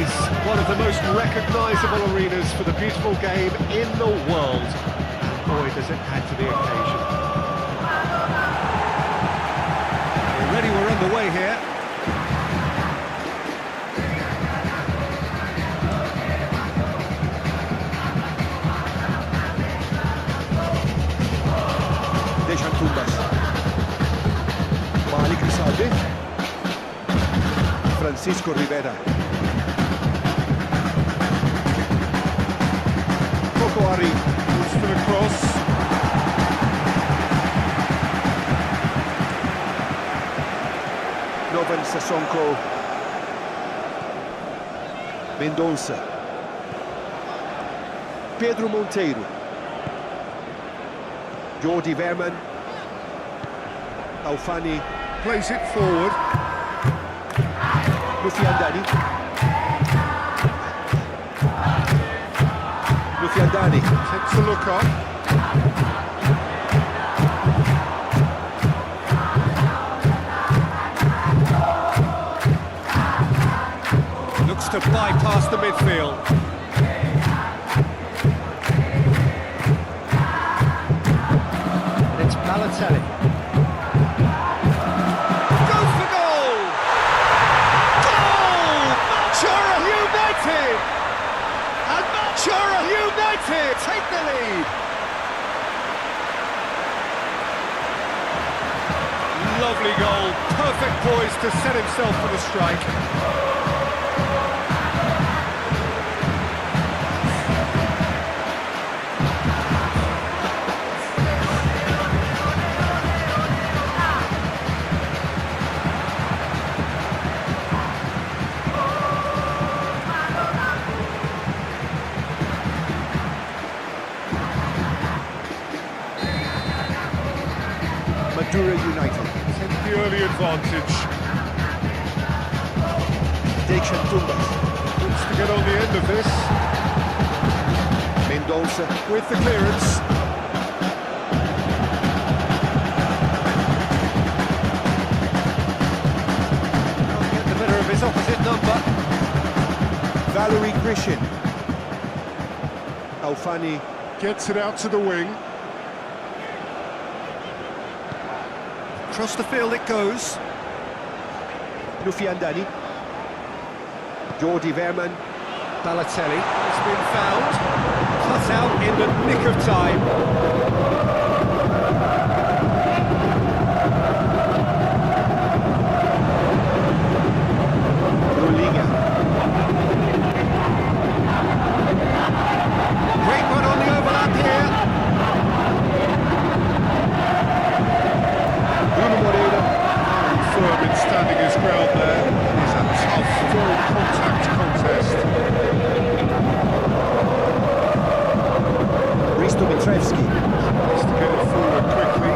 is one of the most recognisable arenas for the beautiful game in the world. And boy, does it add to the occasion. Already we're underway here. Malik Risalde, Francisco Rivera, Coco Ari, moves for the cross. Novan Sasonko, Mendonça, Pedro Monteiro, Jordi Verman, Alfani plays it forward. Lufiandani. Lufiandani takes a look up. Looks to bypass the midfield. And it's Balotelli. Madura United take the lead. Lovely goal, perfect poise to set himself for the strike. Madura United take the early advantage. Dejan Tumbas Looks to get on the end of this. Mendonça With the clearance. Can't get the better of his opposite number. Valery Grishin. Alfani Gets it out to the wing. Across the field it goes. Lufiandani. Jordi Verman. Balotelli has been found. Cut out in the nick of time. Liga. Great one on the overlap here. Bruno Moreira. Firm in standing his ground there. It's a tough, full contact contest. Risto Mitrevski. Needs to get it forward quickly.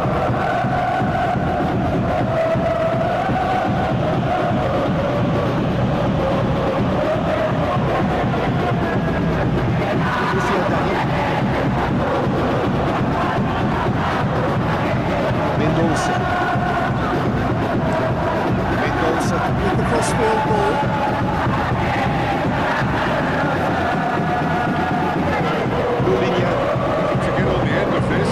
Lufiandani. Mendonça. Mendonça With the crossfield ball. Lulinha. To get on the end of this.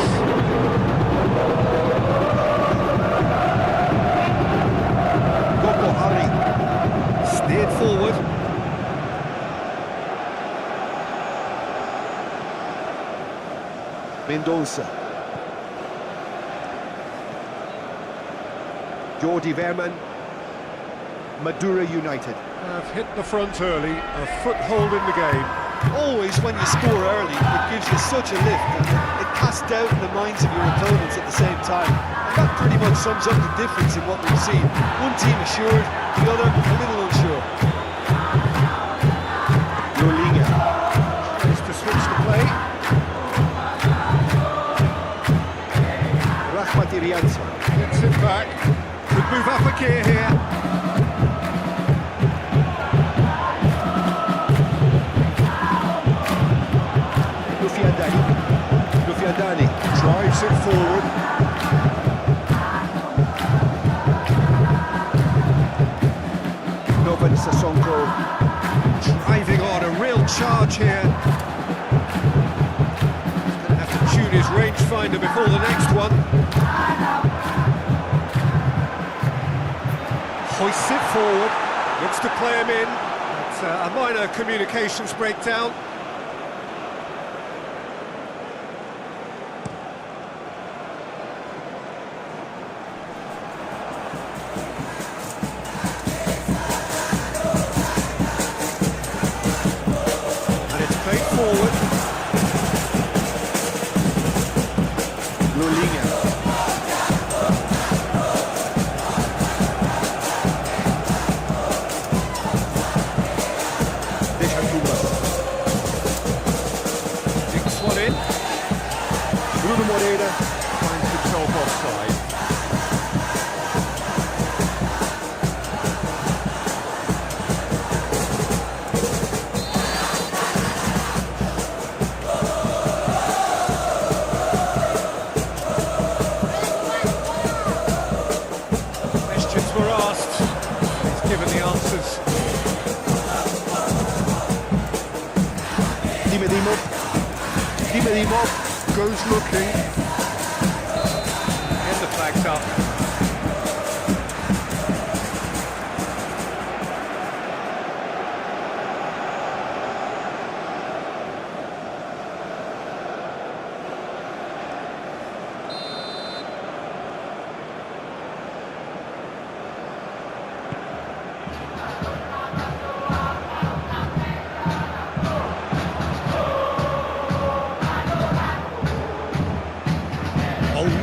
Coco Ari. Steered forward. Mendonça. Jordi Verman. Madura United. Have hit the front early, a foothold in the game. Always when you score early, it gives you such a lift and it casts doubt in the minds of your opponents at the same time. And that pretty much sums up the difference in what we've seen. One team assured, the other a little unsure. Lulinha. Tries to switch the play. Rahmat Irianza. Gets it back. Could move up a gear here. Lufiandani. Lufiandani. Drives it forward. Novan Sasonko. Tries finder before the next one. Hoists it forward, looks to play him in. It's a minor communications breakdown. And it's played forward. Liga. Dinks one in. Bruno Moreira. Finds himself offside. Questions were asked. He's given the answers. Dimedimo goes looking. Get the flags up.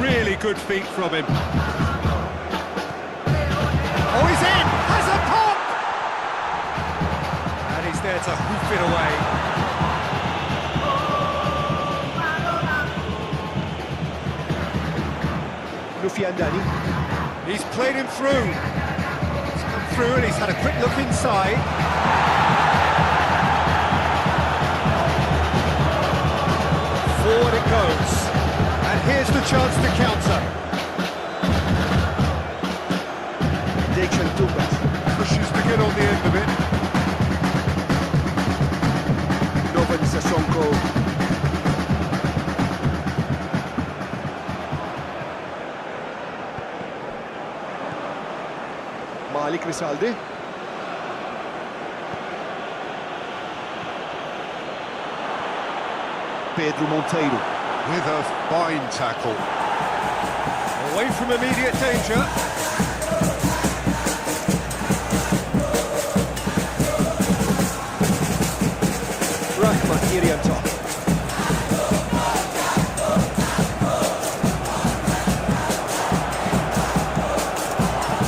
Really good feet from him. Oh, he's in! Has a pop! And he's there to hoof it away. Lufiandani. He's played him through. He's come through and he's had a quick look inside. Forward it goes. And here's the chance to counter. Pushes to get on the end of it. Novan Sasonko. Malik Risaldi. Pedro Monteiro. With a fine tackle. Away from immediate danger. Rahman Irianto.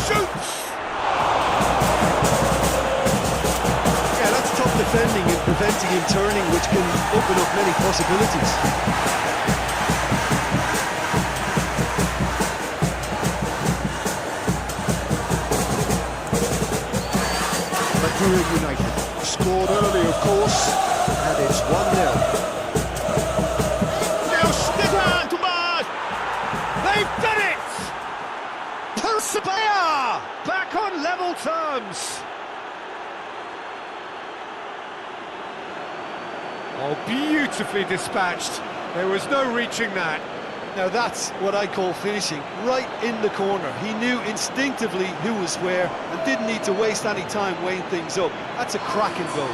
Shoots! Yeah, that's tough defending and preventing him turning, which can open up many possibilities. Madura United. Scored early, of course, and it's 1-0. They've done it! PERSEBAYA back on level terms. Oh, beautifully dispatched. There was no reaching that. Now that's what I call finishing, right in the corner. He knew instinctively who was where and didn't need to waste any time weighing things up. That's a cracking goal.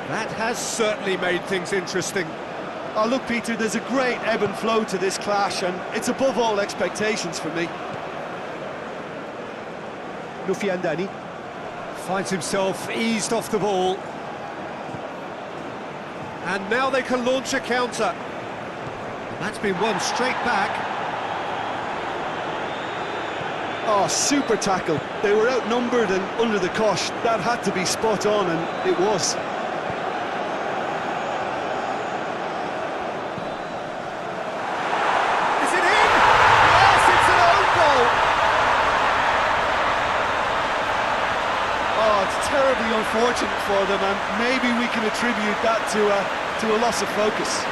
That has certainly made things interesting. Oh, look, Peter, there's a great ebb and flow to this clash, and it's above all expectations for me. Lufiandani. Finds himself eased off the ball. And now they can launch a counter. That's been won straight back. Oh, super tackle. They were outnumbered and under the cosh. That had to be spot on, and it was. terribly unfortunate for them, and maybe we can attribute that to a loss of focus.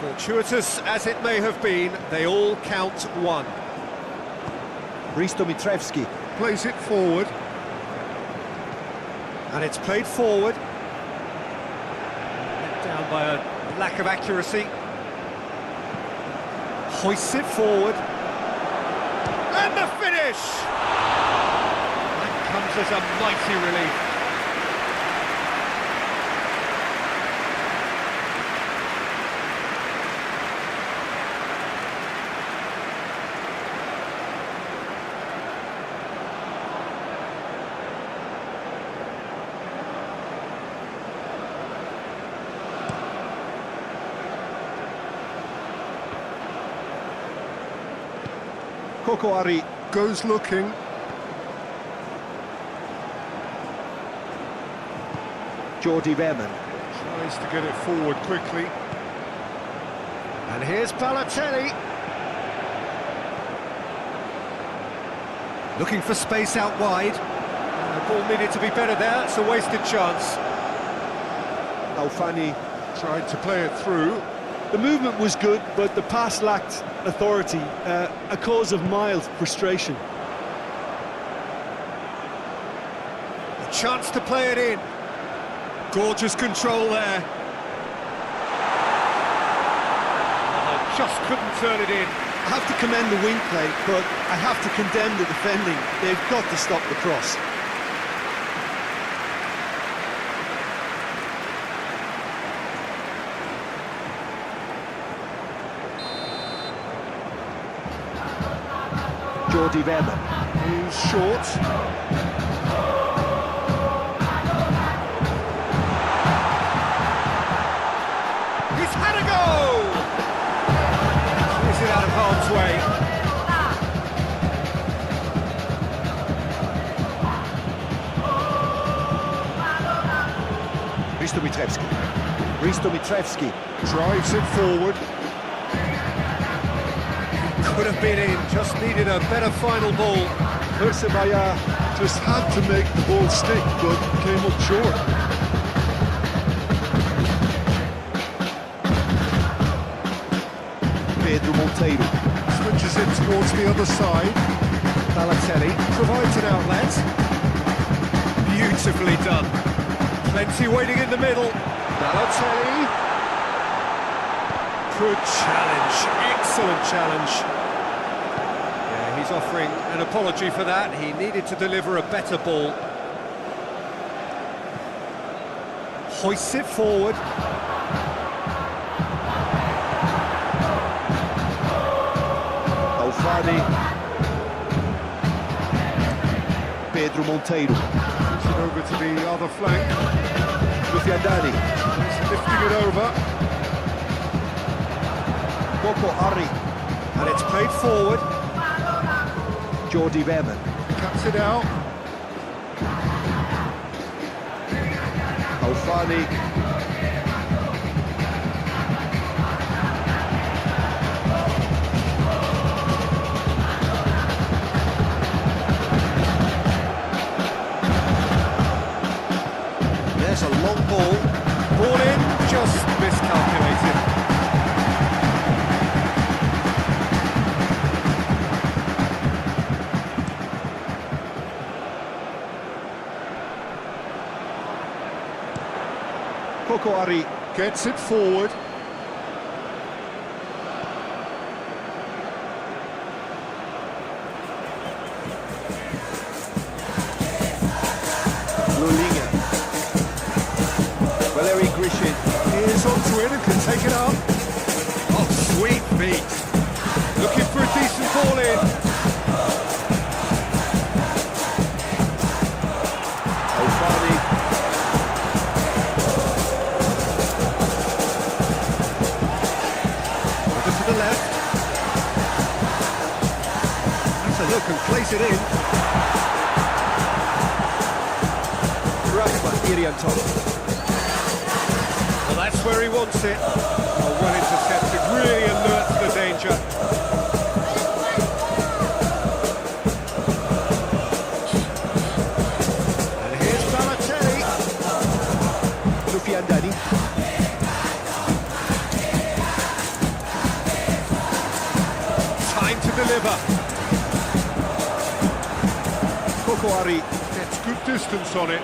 Fortuitous as it may have been, they all count one. Risto Mitrevski. Plays it forward. And it's played forward. Let down by a lack of accuracy. Hoists it forward. And the finish! That comes as a mighty relief. Coco Ari. Goes looking. Jordi Verman. Tries to get it forward quickly. And here's Balotelli. Looking for space out wide. The ball needed to be better there. It's a wasted chance. Alfani. Tried to play it through. The movement was good, but the pass lacked authority, a cause of mild frustration. A chance to play it in. Gorgeous control there. Oh, just couldn't turn it in. I have to commend the wing play, but I have to condemn the defending. They've got to stop the cross. Jordi Verman. He's short. He's had a go! Is it out of harm's way? Risto Mitrevski. Risto Mitrevski. Drives it forward. Could have been in, just needed a better final ball. PERSEBAYA just had to make the ball stick, but came up short. Pedro Monteiro. Switches it towards the other side. Balotelli provides an outlet. Beautifully done. Plenty waiting in the middle. Balotelli. Good challenge, excellent challenge. Yeah, he's offering an apology for that. He needed to deliver a better ball. Hoists it forward. Alfani. Pedro Monteiro. Puts it over to the other flank. Lufiandani. He's lifting it over. Coco Ari. And it's played forward. Jordi Verman. Cuts it out. Alfani. There's a long ball. Ball in, just miscalculated. Coco Ari. Gets it forward. Liga. Valeri Grishin. Here's onto it and can take it up. Oh, sweet feet. Looking for a decent ball in. puts it in. Rahman Irianto. Well, that's where he wants it. Well intercepted, really alert to the danger. And here's Balotelli. Lufiandani. Time to deliver. Coco Ari. Gets good distance on it.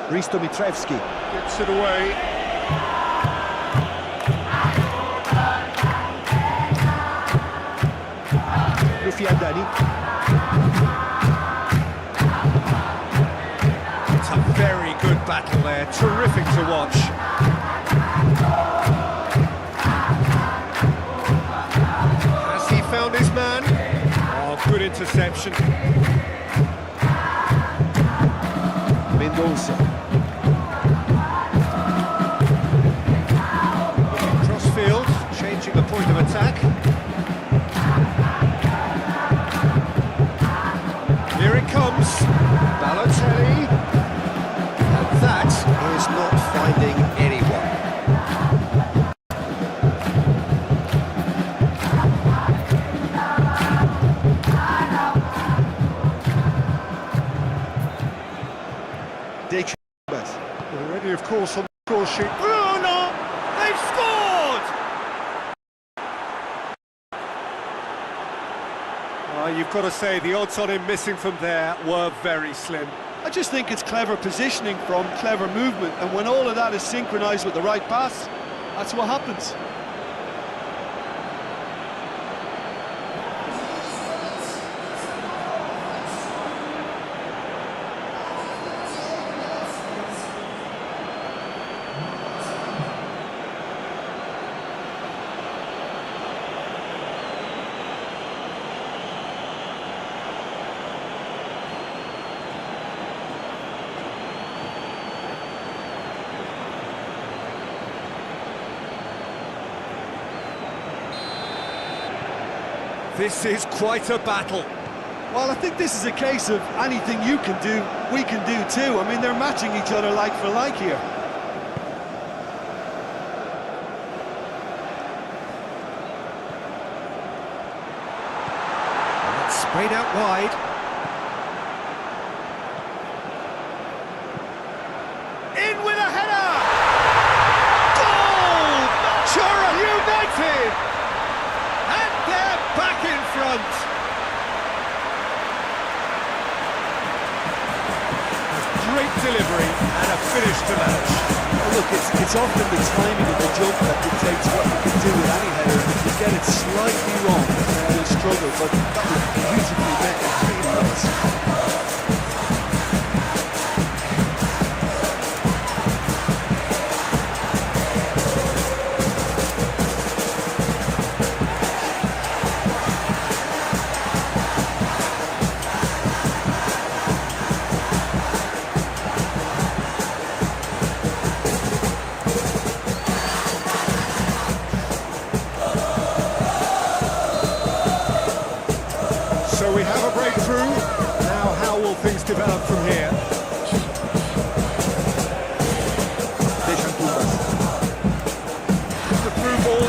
Risto Mitrevski. Gets it away. Lufiandani. It's a very good battle there, terrific to watch. Has he found his man? Oh, good interception. Mendoza. Crossfield, changing the point of attack. Here it comes, Balotelli. And that is not finding anyone. Already, of course, on the score sheet. Oh, no! They've scored! You've got to say, the odds on him missing from there were very slim. I just think it's clever positioning from clever movement, and when all of that is synchronised with the right pass, that's what happens. This is quite a battle. Well, I think this is a case of anything you can do, we can do too. I mean, they're matching each other like for like here. It's sprayed out wide. In with a header! Goal! Madura United! And they're back in front! Great delivery and a finish to match. Well, look, it's often the timing of the jump that dictates what you can do with any header. If you get it slightly wrong, you'll struggle, but that was beautifully met, it really was. So we have a breakthrough. Now how will things develop from here? The through ball.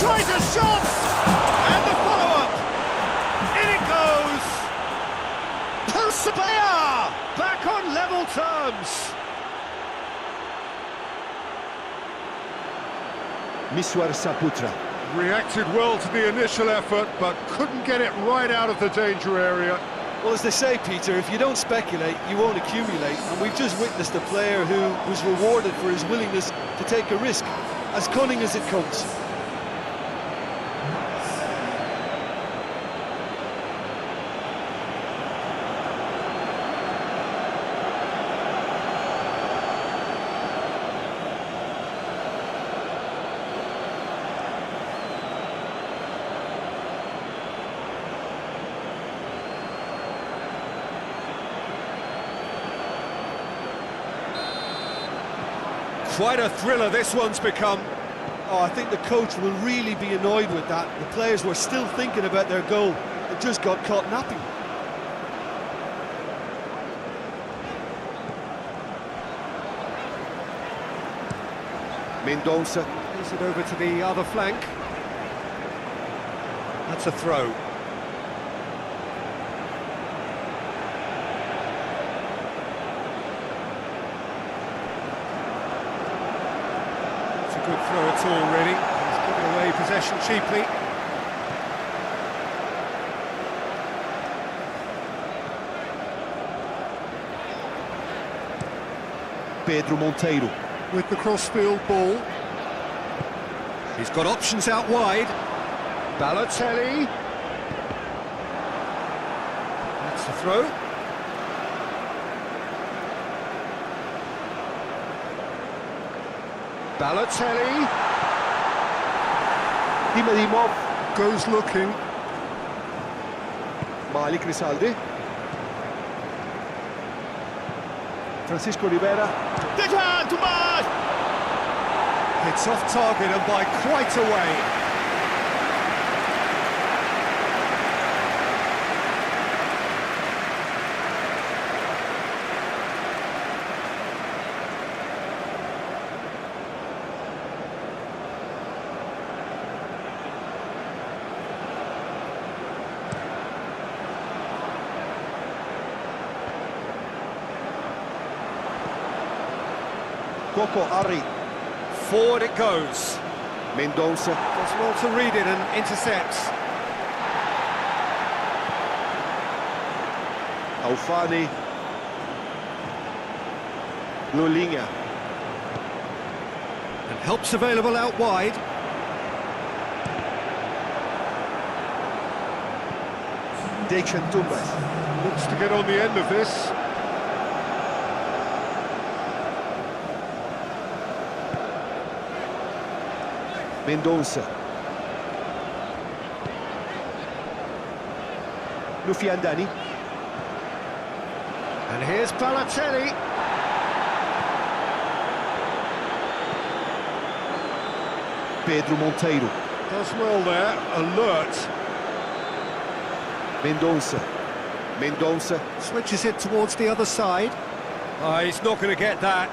Tries a shot! And the follow-up! In it goes! PERSEBAYA! Back on level terms! Miswar Saputra. Reacted well to the initial effort, but couldn't get it right out of the danger area. Well, as they say, Peter, if you don't speculate, you won't accumulate. And we've just witnessed a player who was rewarded for his willingness to take a risk, as cunning as it comes. Quite a thriller this one's become. Oh, I think the coach will really be annoyed with that. The players were still thinking about their goal and just got caught napping. Mendonça. Plays it over to the other flank. That's a throw. It's a good throw at all, really. He's giving away possession cheaply. Pedro Monteiro. With the cross-field ball. He's got options out wide. Balotelli. That's the throw. Balotelli. Dimov. Goes looking. Malik Risaldi. Francisco Rivera. It's off target and by quite a way. Coco Ari. Forward it goes. Mendonça. Does well to read it and intercepts. Alfani. Lolinha. And help's available out wide. Deixan Tumbas. Looks to get on the end of this. Mendonça. Lufiandani. And here's Balotelli. Pedro Monteiro. Does well there, alert. Mendonça. Mendonça. Switches it towards the other side. He's not going to get that.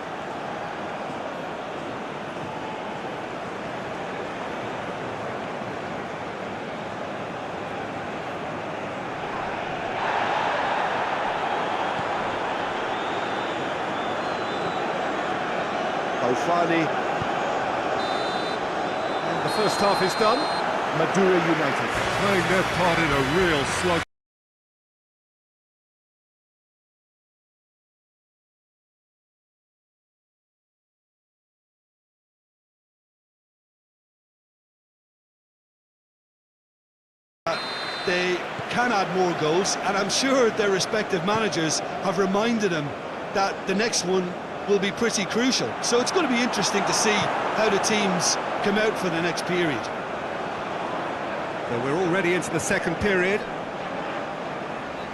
Alfani. And the first half is done. Madura United. Playing their part in a real slug. They can add more goals, and I'm sure their respective managers have reminded them that the next one will be pretty crucial. So it's going to be interesting to see how the teams come out for the next period. So we're already into the second period.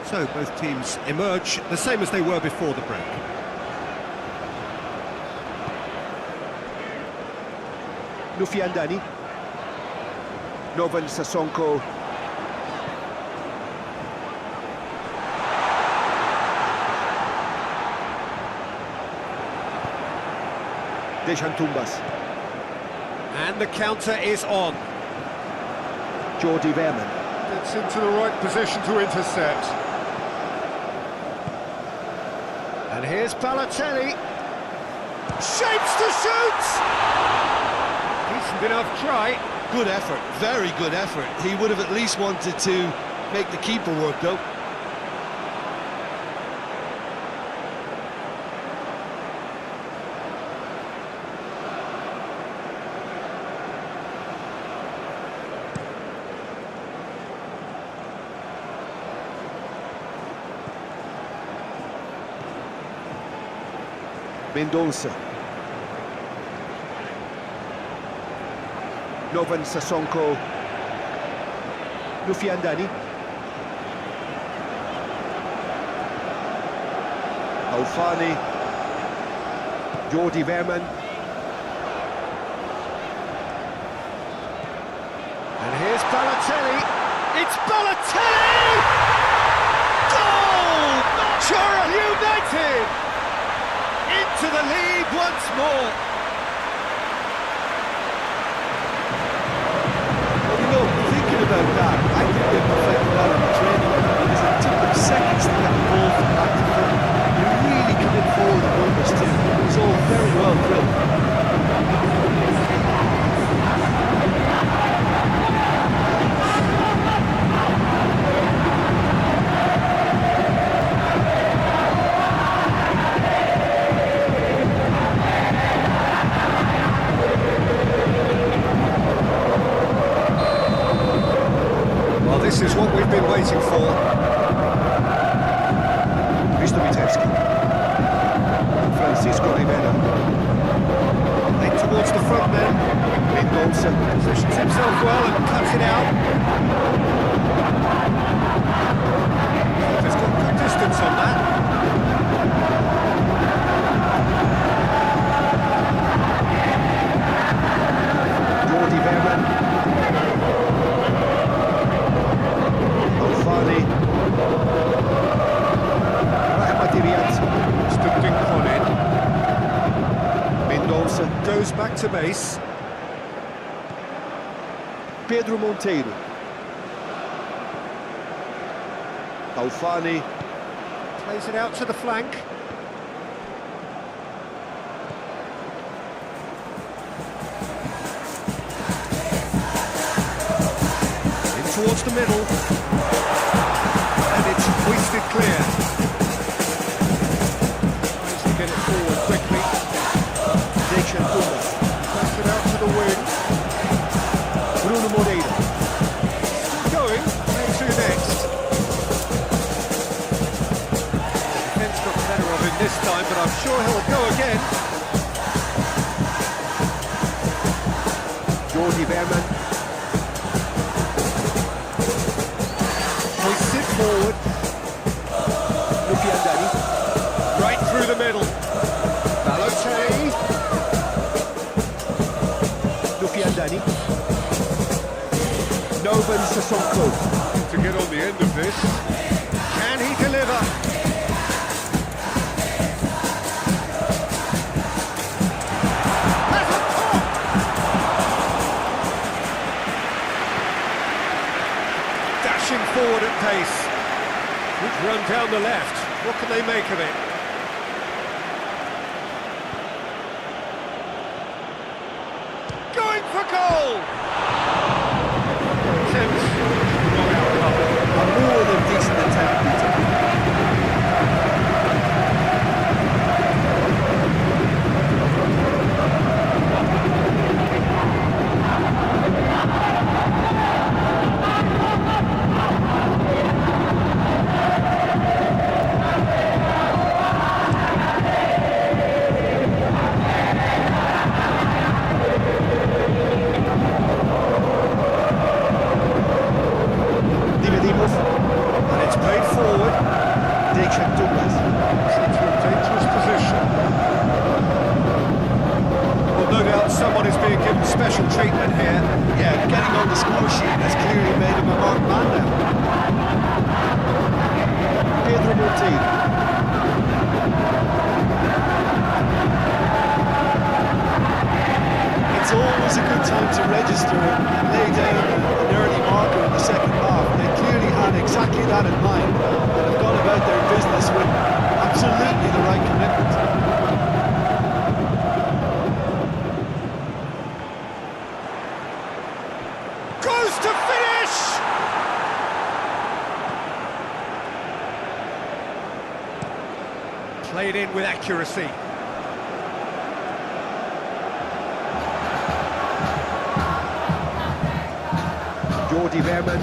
So both teams emerge the same as they were before the break. Lufiandani. Novan Sasonko. Deixan Tumbas. And the counter is on. Jordi Verman. Gets into the right position to intercept. And here's Balotelli. Shapes to shoot! Decent enough try. Good effort, very good effort. He would have at least wanted to make the keeper work, though. Mendonça. Novan Sasonko. Lufiandani. Alfani. Jordi Verman. It's Balotelli! Goal! Manchester United! Into the lead once more. Well, you know, thinking about that, I think they perfected that in the training because it took them seconds to get the ball from back to front. They really committed forward in numbers too. It was all very well drilled. This is what we've been waiting for. Francisco Rivera. In towards the front then. Mendoza. Positions himself well and cuts it out. He's got good distance on that. Jordi Verman. Mendoza goes back to base. Pedro Monteiro. Alfani. Plays it out to the flank. In towards the middle. And it's hoisted clear. Tries to get it forward quickly. Pass it out to the wing. Bruno Moreira. Going. Where to next? The defence got the better of him this time, but I'm sure he'll go again. Jordi Verman. Hoists it forward. Lupiandani. Right through the middle. Balotelli. Lupiandani. Novan Sissoko. To get on the end of this. Can he deliver? That's a top! Dashing forward at pace. Good run down the left. What can they make of it? Going for goal! Attempts. Wrong outcome. A more than decent attempt, Peter. And it's played forward. Into a Dangerous position. Well, no doubt someone is being given special treatment here. Yeah, getting on the score sheet has clearly made him a marked man now. Pedro Monteiro. It's always a good time to register and lay down an early marker in the second half. They clearly had exactly that in mind and have gone about their business with absolutely the right commitment. Goes to finish! Played in with accuracy. Jordi Verman.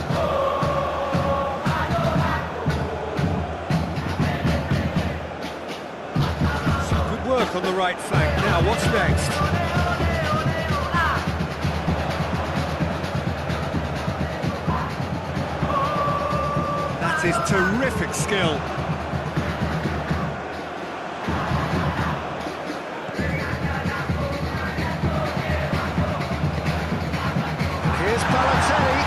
Some good work on the right flank. Now, what's next? That is terrific skill. Here's Balotelli.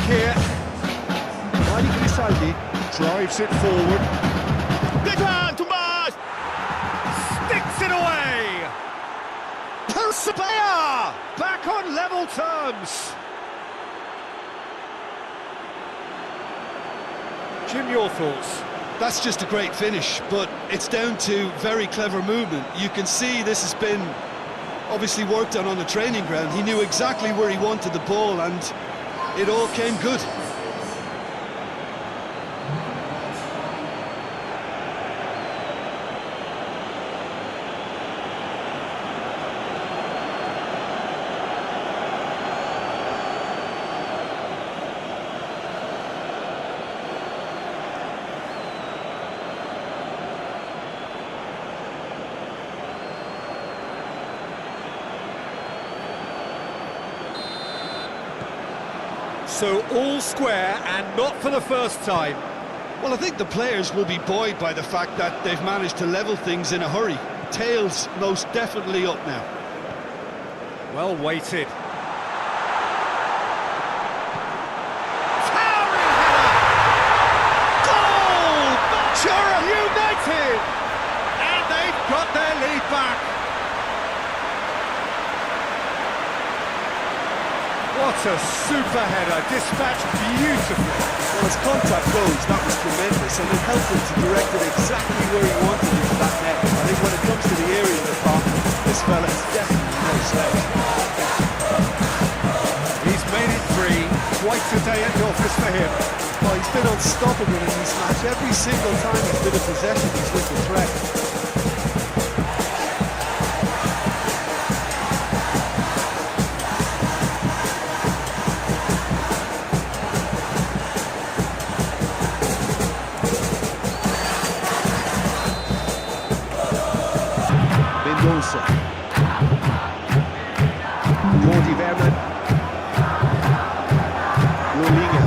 here. Malik Grisaldi drives it forward. Sticks it away. PERSEBAYA back on level terms. Jim, your thoughts? That's just a great finish, but it's down to very clever movement. You can see this has been obviously worked on the training ground. He knew exactly where he wanted the ball, and it all came good. So all square, and not for the first time. Well, I think the players will be buoyed by the fact that they've managed to level things in a hurry. Tails most definitely up now. Well weighted. Goal! Madura United! And they've got their lead back. What a super header, dispatched beautifully. Well, as contact goes, that was tremendous, and it helped him to direct it exactly where he wanted it for that net. I think when it comes to the area of the park, this fella is definitely no slouch. He's made it three, quite a day at the office for him. Well, he's been unstoppable in this match. Every single time he's been in possession, he's looked a threat. Jordi Verman. Liga.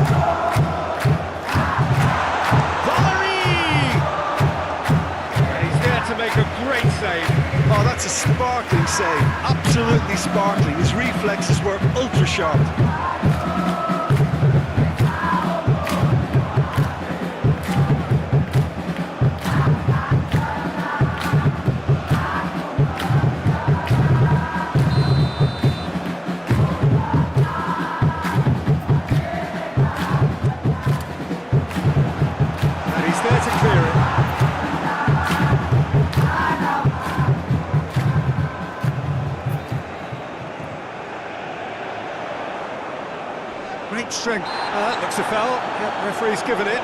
And he's there to make a great save. Oh, that's a sparkling save. Absolutely sparkling. His reflexes were ultra sharp. There to clear it. Great strength. Looks a foul. Yep, referee's given it.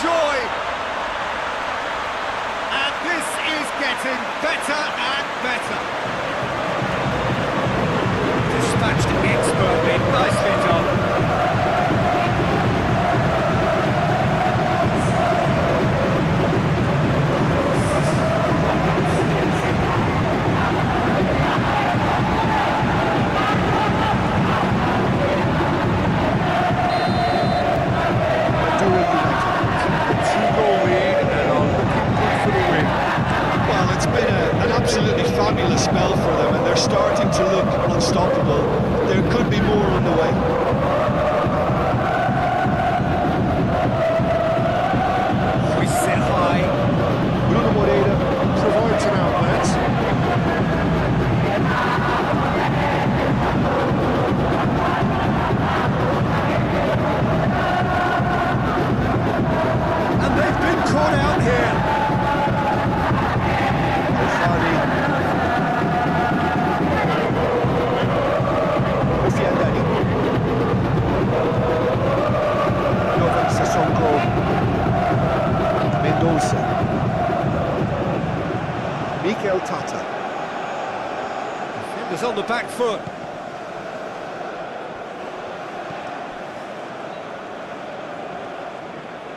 Joy! And this is getting better and better. Dispatched expertly, nicely done. Madura United. Two-goal lead and are looking good for the win. Well, it's been an absolutely fabulous spell for them, and they're starting to look unstoppable. There could be more on the way. We sit high. Bruno Moreira provides an outlet. And they've been caught out here. Mikel Tata. Defenders on the back foot.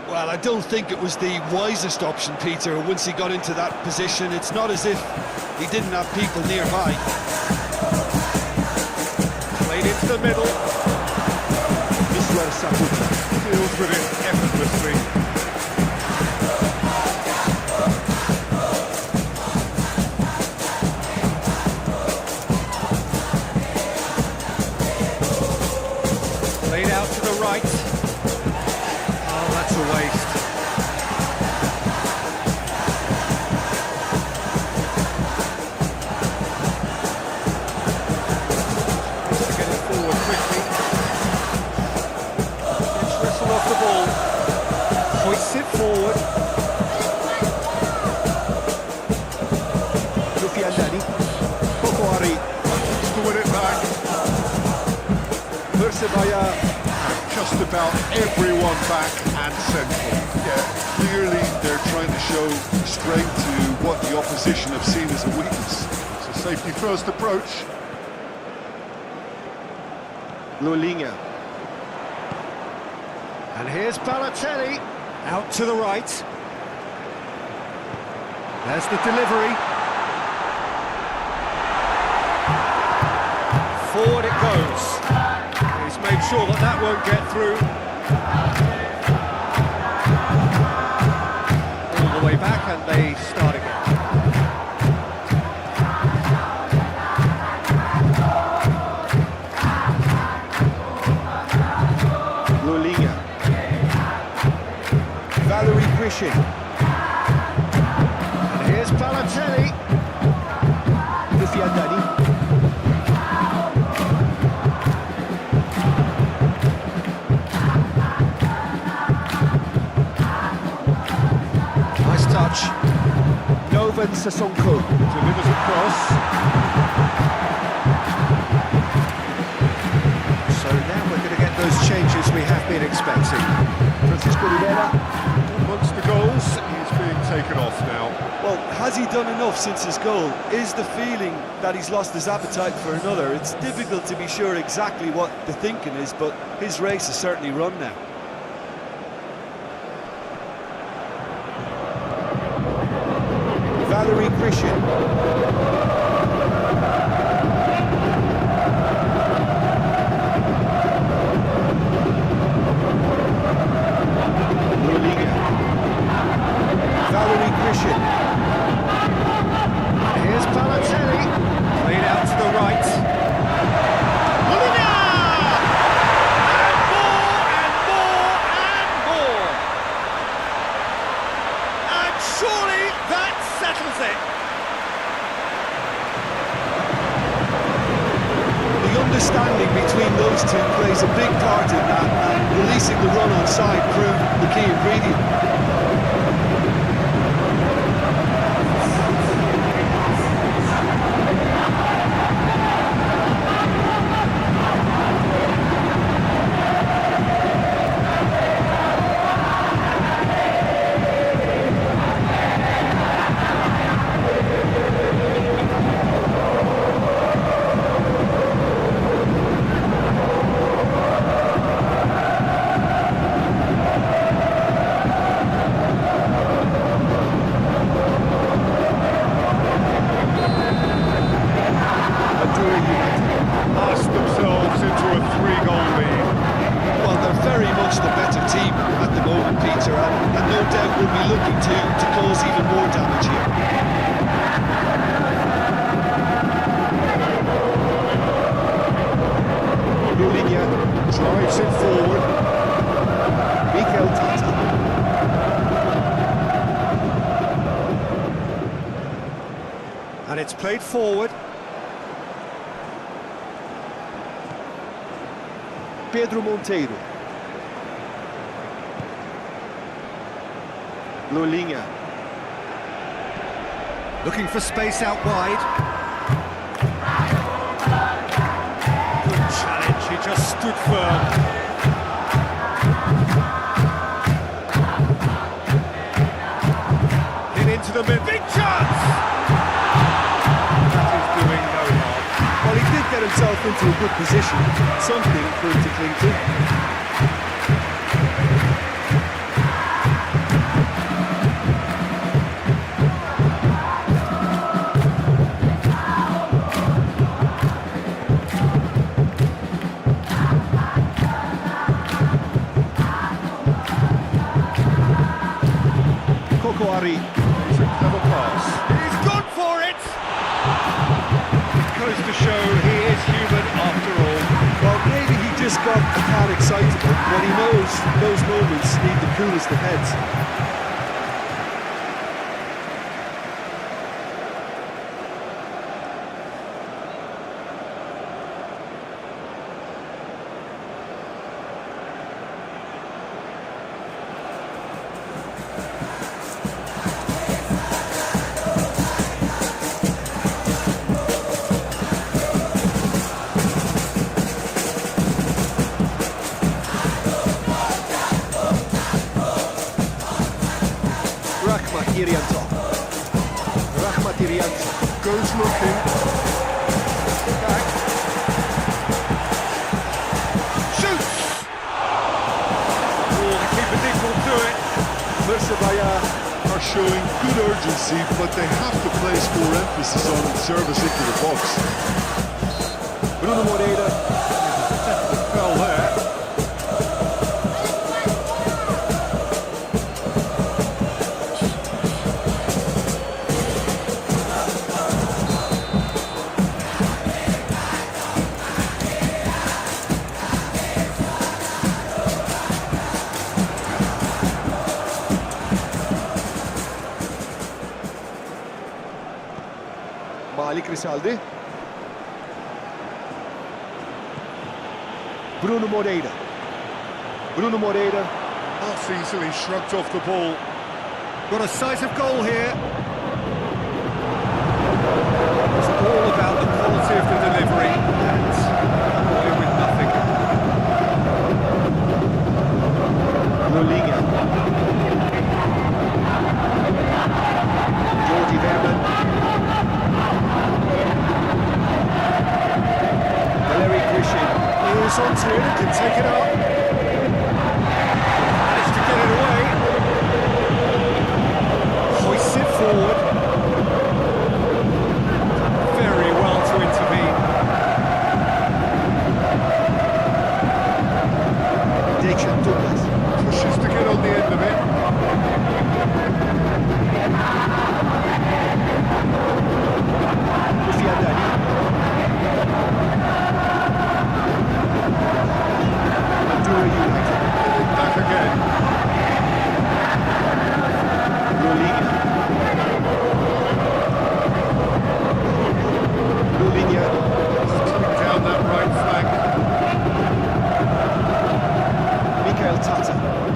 Well, I don't think it was the wisest option, Peter, once he got into that position. It's not as if he didn't have people nearby. Played into the middle. Deals with it effortlessly. Played out to the right. Oh, that's a waste. To get it forward quickly. Gets wrestled off the ball. Hoists it forward. To win it back. PERSEBAYA. Just about everyone back and central. Yeah, clearly they're trying to show strength to what the opposition have seen as a weakness. It's a safety first approach. Liga. And here's Balotelli. Out to the right. There's the delivery. Forward it goes. He's made sure that that won't get through. All the way back and they start again. Liga. And here's Balotelli. Nice touch. Delivers across. So now we're going to get those changes we have been expecting. Amongst the goals, he's being taken off now. Well, has he done enough since his goal? Is the feeling that he's lost his appetite for another? It's difficult to be sure exactly what the thinking is, but his race is certainly run now. And here's Balotelli. Played out to the right. Liga! And more and more and more. And surely that settles it. The understanding between those two plays a big part in that, and releasing the run on side proved the key ingredient. Lost themselves into a 3-goal lead. Well, they're very much the better team at the moment, Peter, and no doubt will be looking to cause even more damage here. Liga drives it forward. And it's played forward. Pedro Monteiro. Liga. Looking for space out wide. Good challenge, he just stood firm. Hit into the mid. Big chance! That is doing no harm. Well, he did get himself into a good position. Something for him to cling to. Dari. It's a clever pass. He's gone for it! Goes to show he is human after all. Well, maybe he just got a tad excitable, but he knows those moments need the coolest of heads. Goes looking. Back. Shoots! Oh, the keeper did pull through it. PERSEBAYA are showing good urgency, but they have to place more emphasis on service into the box. Bruno Moreira. Fell there. Risaldi. Bruno Moreira. Bruno Moreira. That's easily shrugged off the ball. Got a decisive goal here. It's all about the quality of the delivery and away with nothing. Liga. Jordi Verman. He's onto it and can take it up. Managed to get it away. Hoists it forward. Very well to intervene. Pushes to get on the end of it. Madura United. Back again. Liga. Down that right flank.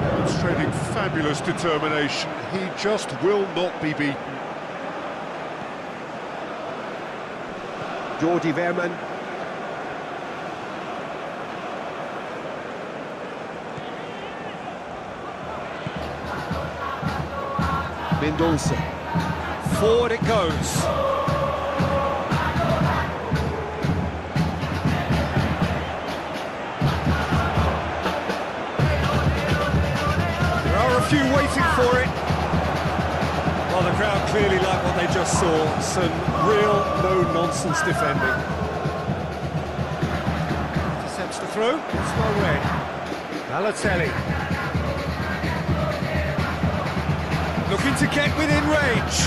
Demonstrating fabulous determination. He just will not be beaten. Jordi Verman. Mendonça. Forward it goes. There are a few waiting for it. Well, the crowd clearly like what they just saw. Some real no-nonsense defending. Intercepts the throw. It's well read. Balotelli. Looking to get within range.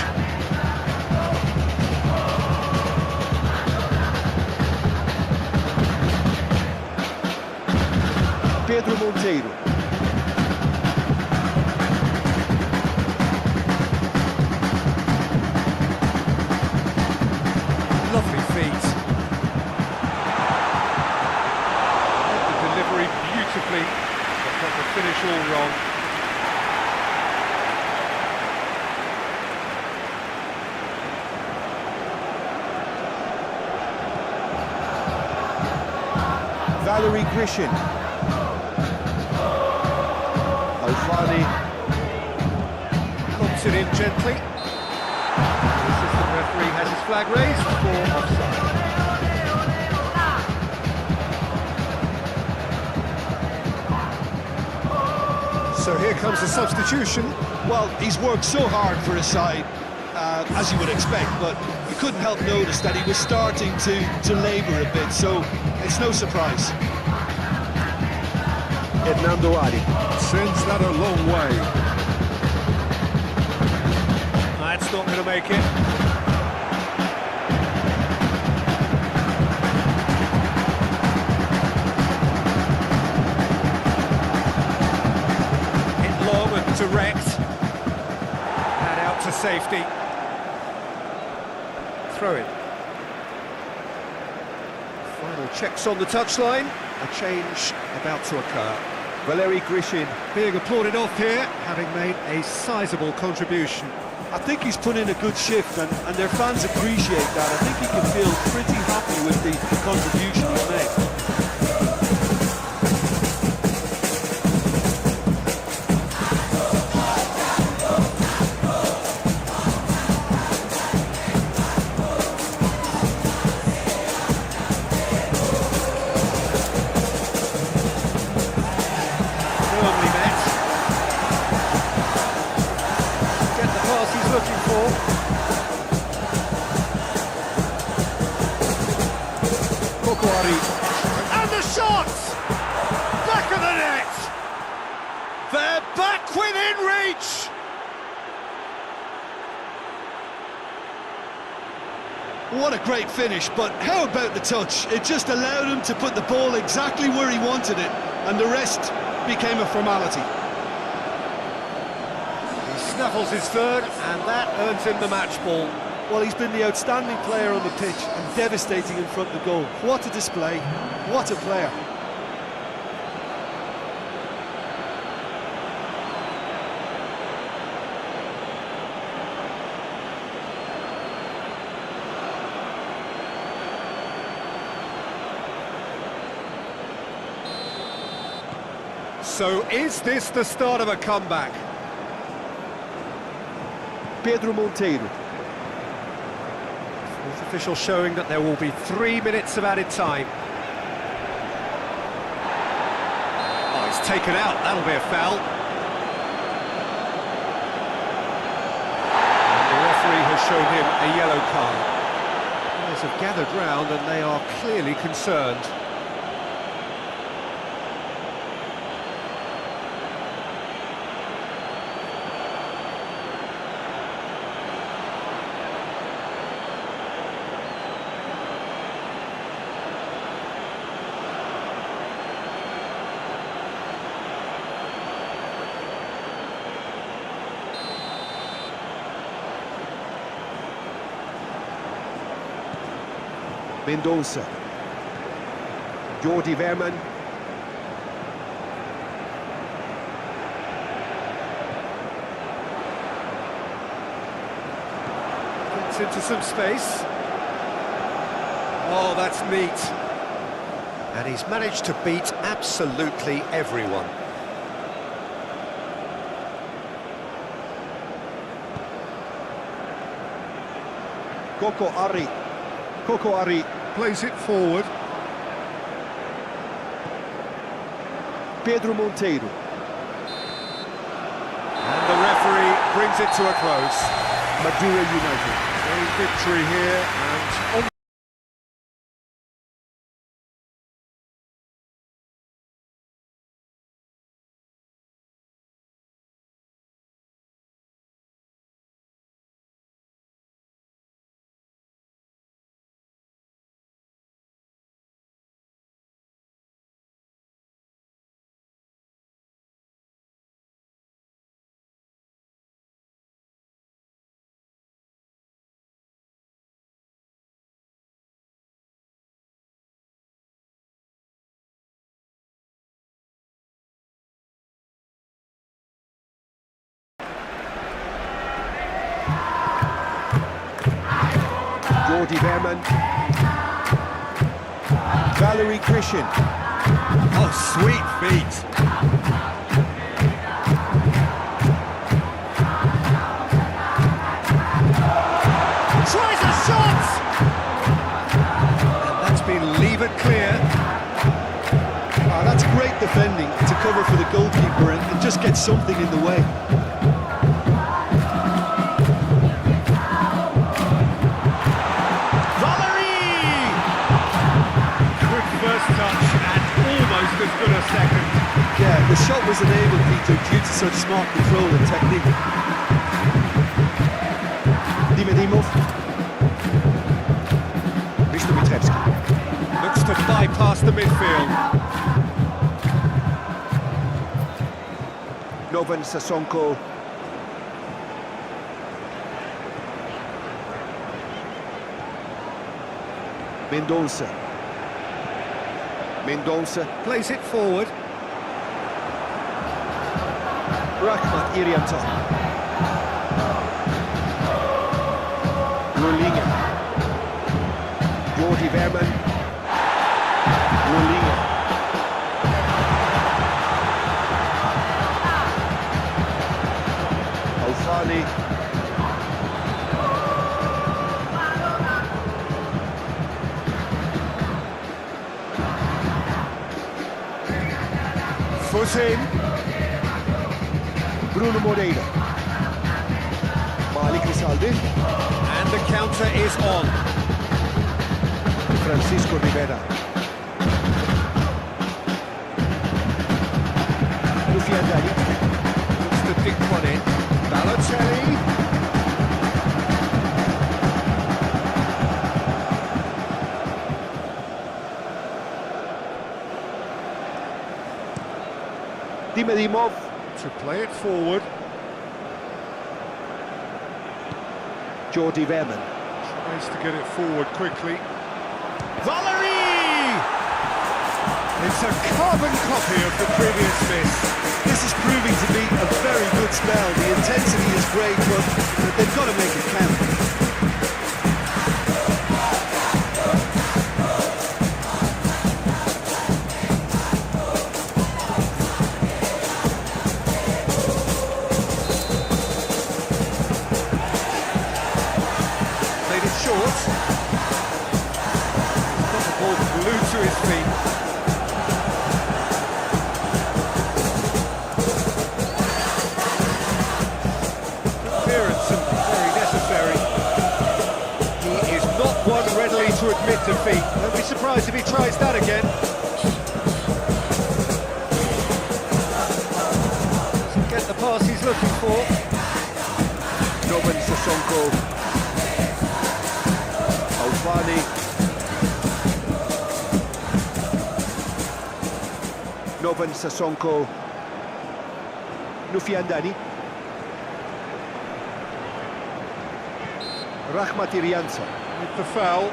Pedro Monteiro. Lovely feet. The delivery beautifully, but got the finish all wrong. Valerie Grishin. Alfani. Lobs it in gently. The assistant referee has his flag raised for offside. So here comes the substitution. Well, he's worked so hard for his side, as you would expect, but you couldn't help notice that he was starting to labour a bit, so it's no surprise. Hernando Ari sends that a long way. not going to make it. Hit long and direct. And out to safety. Throw in. Final checks on the touchline. A change about to occur. Valeri Grishin. Being applauded off here, having made a sizable contribution. I think he's put in a good shift, and their fans appreciate that. I think he can feel pretty happy with the contribution he's made. And the shot! Back of the net! They're back within reach! What a great finish, but how about the touch? It just allowed him to put the ball exactly where he wanted it, and the rest became a formality. He snuffles his third, and that earns him the match ball. Well, he's been the outstanding player on the pitch and devastating in front of the goal. What a display, what a player. So is this the start of a comeback? Pedro Monteiro. Fourth official showing that there will be 3 minutes of added time. Oh, he's taken out, that'll be a foul. And the referee has shown him a yellow card. Players have gathered round and they are clearly concerned. Mendonça. Jordi Verman. Gets into some space. Oh, that's neat. And he's managed to beat absolutely everyone. Coco Ari. Coco Ari plays it forward. Pedro Monteiro. And the referee brings it to a close. Madura United. A victory here, and on Jordi Verman. Valeri Grishin. Oh, sweet feet. Tries a shot! And that's been levered clear. That's great defending to cover for the goalkeeper and just get something in the way. As good a second. Yeah, the shot was enabled, Peter, due to such smart control and technique. Dimedimov. Looks to bypass the midfield. Novan Sasonko. Mendonça Plays it forward. Rahmat Irianto. Rolinga. Jordi Verman. Rolinga. Alfani. Foot in. Bruno Moreira. Malik Rizalde. And the counter is on. Francisco Rivera. Lufian Dali. Looks to dig one in. Balotelli. Dimedimov. To play it forward. Jordi Verman. Tries to get it forward quickly. Valerie! It's a carbon copy of the previous miss. This is proving to be a very good spell. The intensity is great, but they've got to make it count. Played it short. He's got the ball glued to his feet. Clearance and very necessary. He is not one readily to admit defeat. Don't be surprised if he tries that again. Doesn't get the pass he's looking for. Novan Sasonko. Alfani. Novan Sasonko. Nufiandani. Rahmat Irianto. With the foul.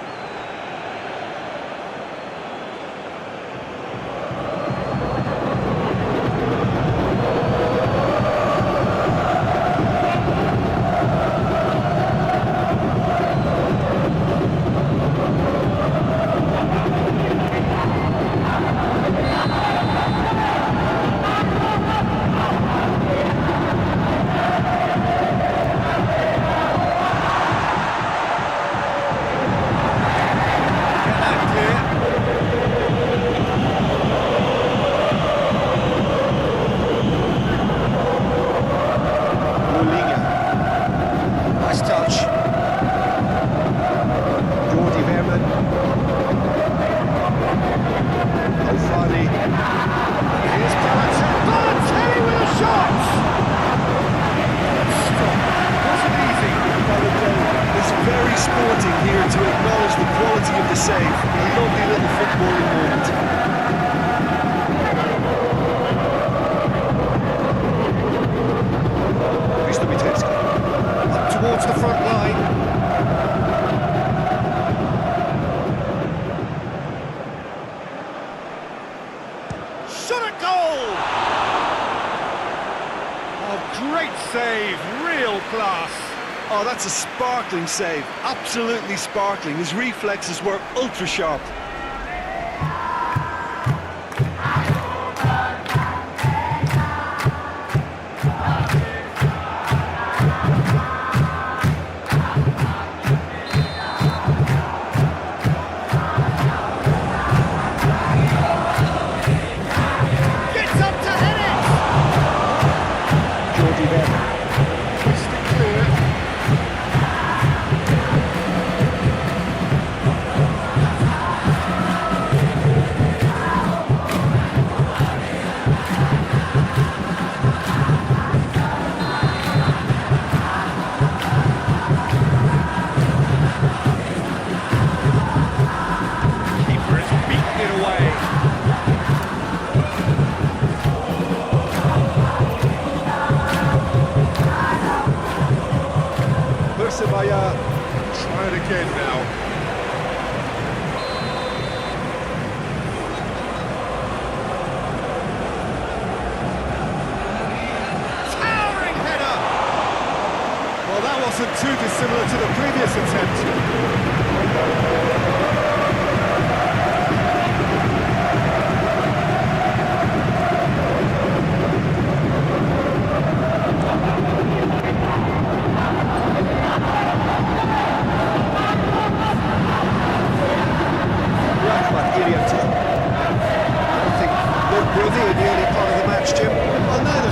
Sporting here to acknowledge the quality of the save. A lovely little footballing moment. Wistomitevski Up towards the front line. Shot at goal! Oh, great save, real class. Oh, that's a sparkling save. Absolutely sparkling. His reflexes were ultra sharp. Gets up to head it! Jordi Verman. Twisted clear. again now. Towering header! Well, that wasn't too dissimilar to the previous attempt.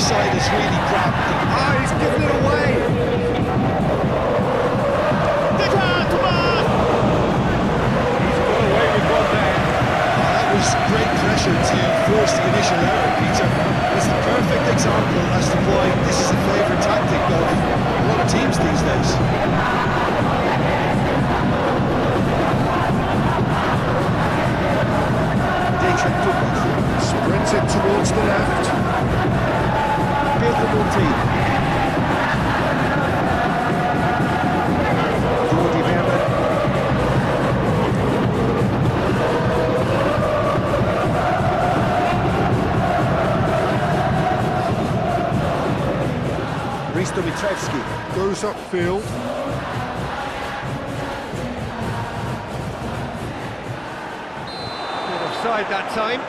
Side is really crap. Ah, he's given it away! He's got away with one there. That was great pressure to force the initial error, Peter. It's a perfect example as to why this is a favourite tactic of a lot of teams these days. Sprints it towards the left. Pedro Monti. Jordi Verba. Risto Mitrevski. Goes upfield. Not offside that time.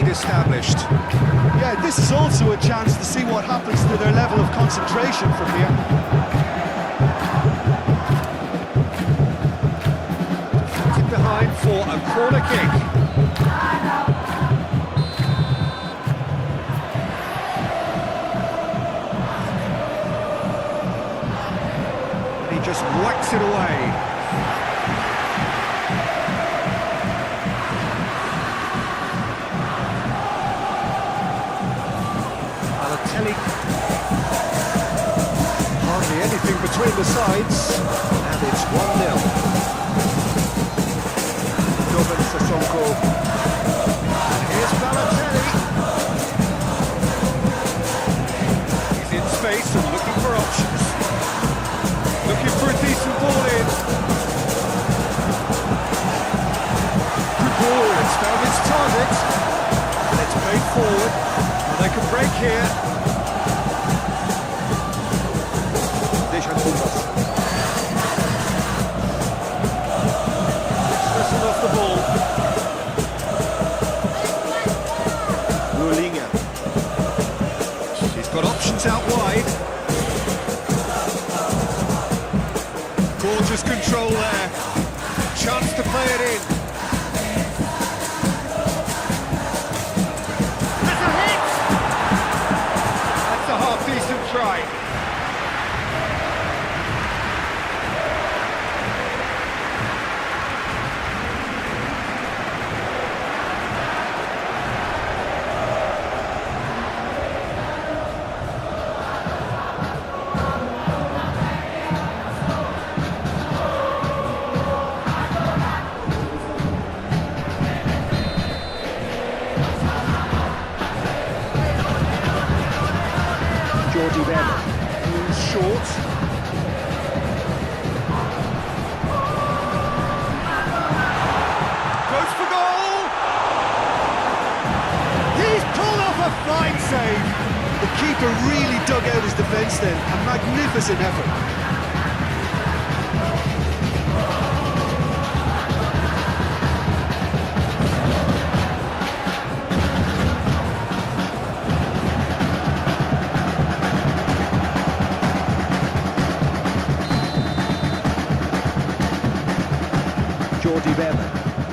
Established. Yeah, this is also a chance to see what happens to their level of concentration from here. Deflected behind for a corner kick. And he just whacks it away. Hardly anything between the sides, and it's 1-0. Dobbin Sissoko. And here's Balotelli. He's in space and looking for options. Looking for a decent ball in. Good ball, it's found its target. And it's played forward. And they can break here. Listen off the ball. He's got options out wide. Gorgeous control there. Chance to play it in. keeper really dug out his defence then. A magnificent effort.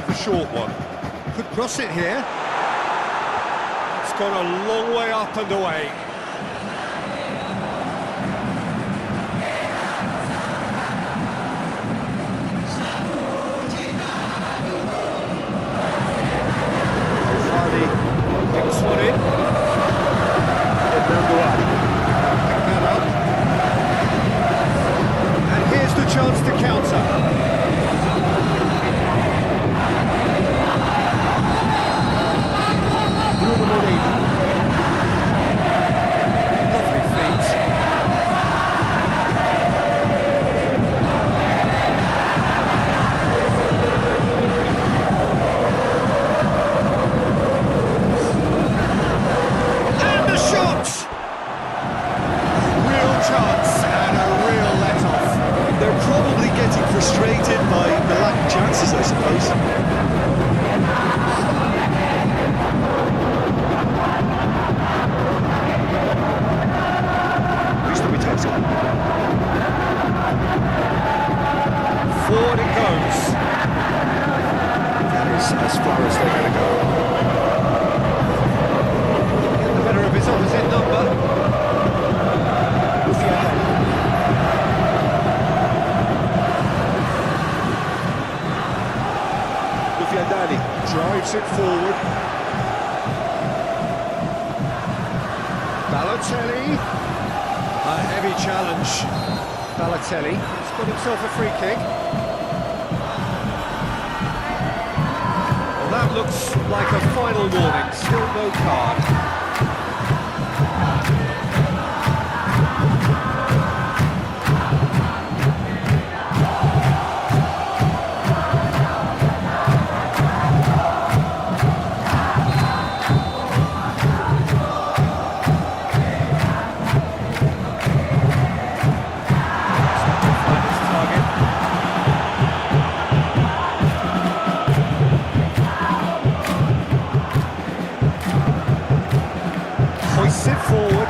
The short one. Could cross it here. It's gone a long way up and away. Picks one in. Pick that up. And here's the chance to counter. Lovely feet. And the shot! Real chance and a real let-off. They're probably getting frustrated by the lack of chances, I suppose. Forward it goes. That is as far as they're going to go. Get the better of his opposite number. Lufiadani Drives it forward. Balotelli. A heavy challenge. Balotelli has got himself a free kick. Well, that looks like a final warning. Still no card. Hoists it forward.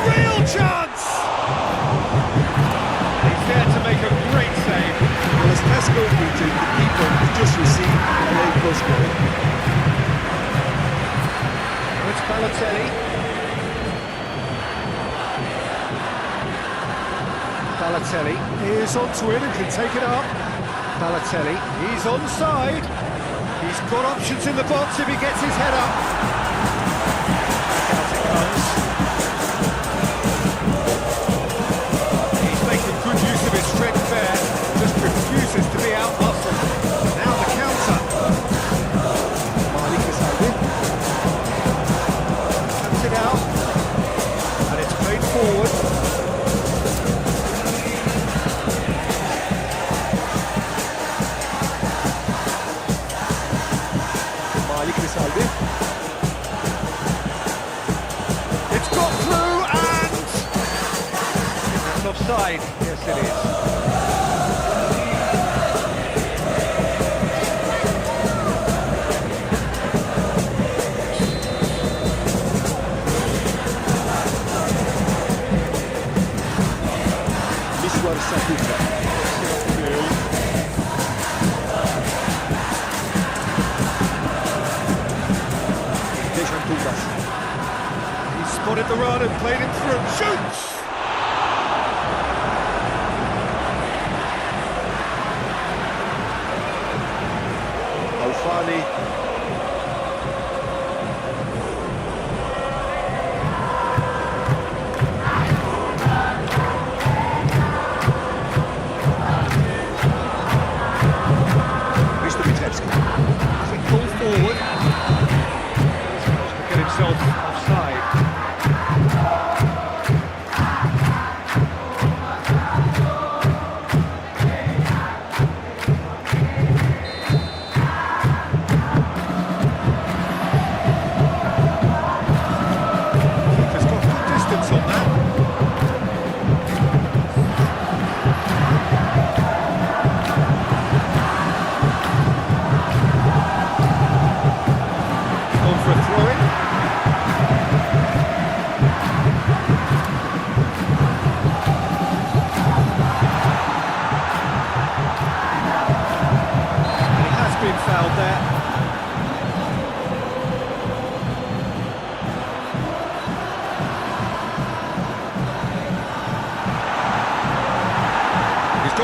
Real chance! He's there to make a great save. Well, as Tesco pointed, the keeper has just received a late plus goal. It's Balotelli. Balotelli is onto it and can take it up. Balotelli, he's onside. He's got options in the box if he gets his head up. Out it comes. He's making good use of his strength there. Just refuses to be out-muscled. Now the counter. Cuts it out. And it's played forward. It's got through and... That's offside. Yes, it is. He spotted the run and played it through. Shoots! Alfani. Quick ball forward. He's managed to get himself offside.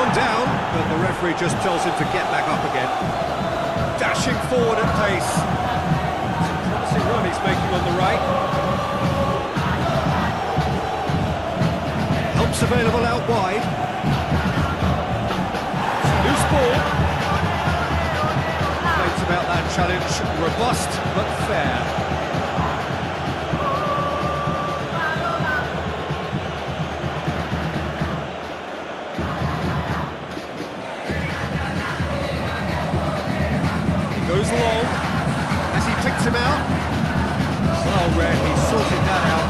gone down, but the referee just tells him to get back up again. Dashing forward at pace. Promising run he's making on the right. Helps available out wide. Loose ball. Complaints about that challenge. Robust but fair. Goes long. As he picks him out. Well read, he sorted that out.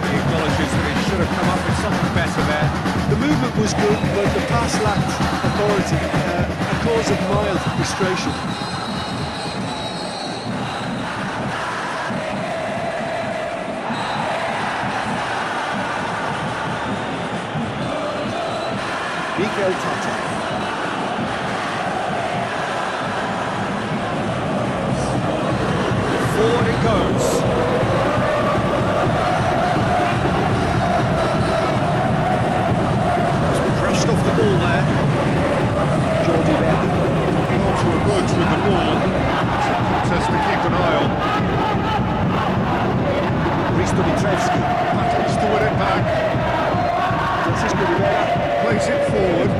He acknowledges that he should have come up with something better there. The movement was good, but the pass lacked authority, a cause of mild frustration. Tata. Forward it goes. Brushed off the ball there. Jordi Berti. On to approach with the ball. It's a contest to keep an eye on. Risto Mitrevski. Battles to win it back. Francisco Rivera. Plays it forward.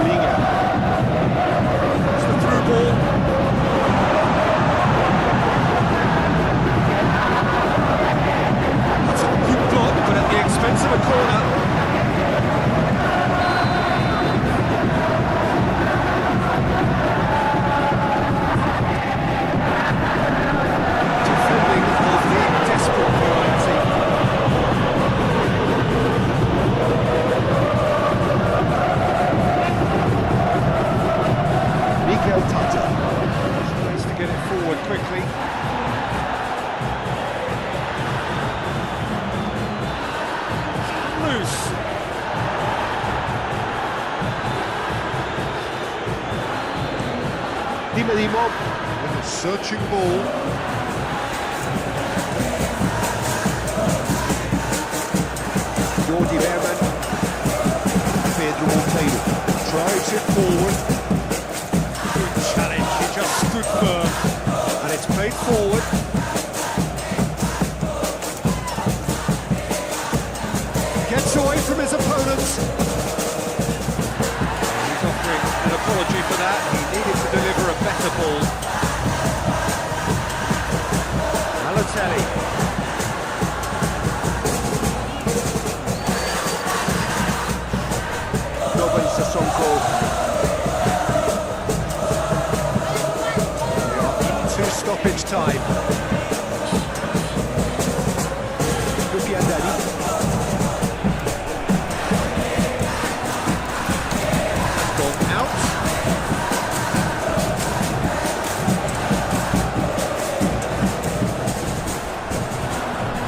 Liga. It's the through ball. That's a good block, but at the expense of a corner. Quickly. Loose. Dimo With a searching ball. Jordi Berman. Pedro Monteiro. Drives it forward. Good challenge, he just stood firm. And it's played forward. Gets away from his opponents. He's offering an apology for that. He needed to deliver a better ball. Balotelli. Nobody Sissoko. Stoppage time. Dari. Gone out.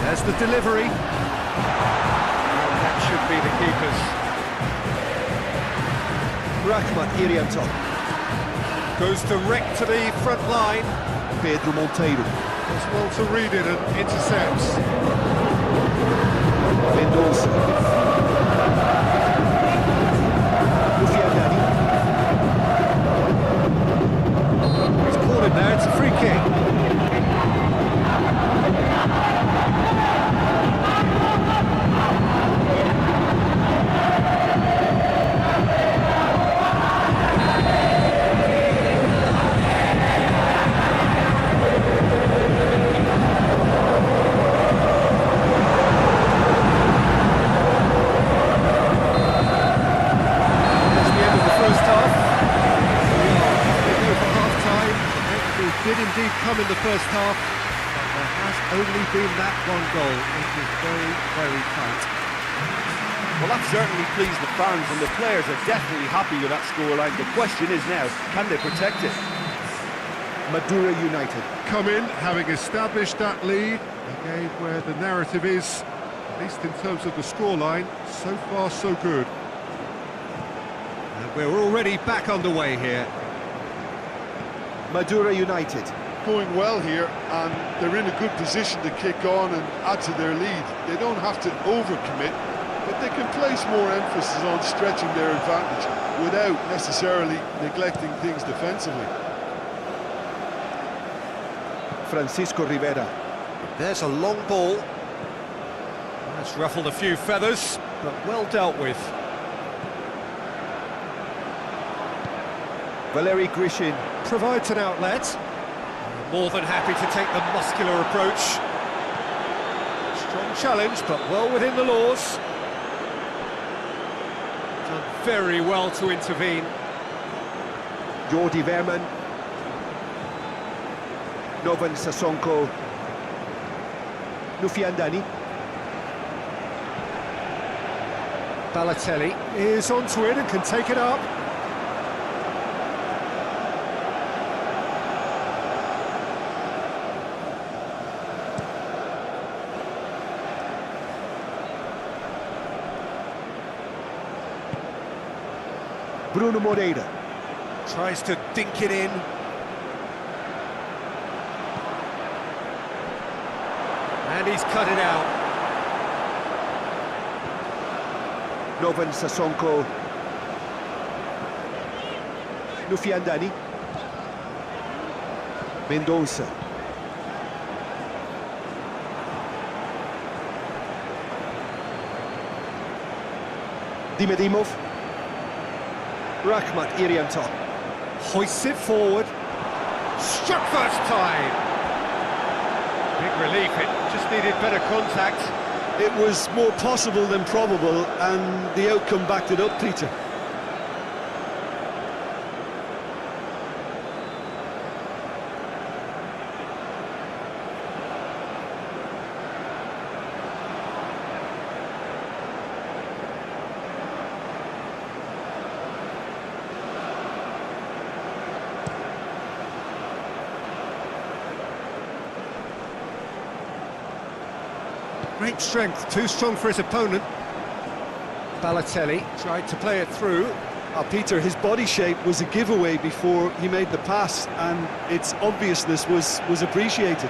There's the delivery. That should be the keepers. Rahmat Irianto. Goes direct to the front line. Pedro Monteiro. Does well to read it and intercepts. Mendoza. Dari. He's cornered there, it's a free kick. Did indeed come in the first half, but there has only been that one goal. It is very, very tight. Well, that certainly pleased the fans, and the players are definitely happy with that scoreline. The question is now, can they protect it? Madura United. Come in, having established that lead, again where the narrative is At least in terms of the scoreline, so far so good. And we're already back underway here. Madura United. Going well here, and they're in a good position to kick on and add to their lead. They don't have to overcommit, but they can place more emphasis on stretching their advantage without necessarily neglecting things defensively. Francisco Rivera. There's a long ball. That's ruffled a few feathers, but well dealt with. Valeri Grishin. Provides an outlet. More than happy to take the muscular approach. Strong challenge, but well within the laws. Done very well to intervene. Jordi Verman. Novan Sasonko. Nufiandani. Balotelli is onto it and can take it up. Bruno Moreira. Tries to dink it in. And he's cut it out. Novan Sasonko. Nufiandani. Mendoza. Dimedimov. Rahmat Irianto. Hoists it forward. Struck first time. Big relief, it just needed better contact. It was more possible than probable, and the outcome backed it up, Peter. Great strength, too strong for his opponent. Balotelli tried to play it through. Peter, his body shape was a giveaway before he made the pass, and its obviousness was appreciated.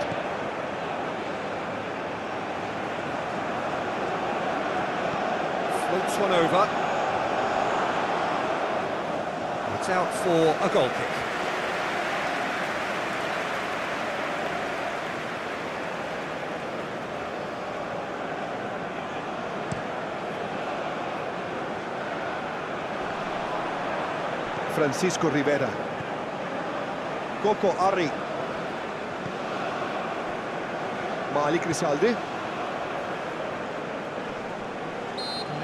Floats one over. It's out for a goal kick. Francisco Rivera. Coco Ari. Malik Rizalde.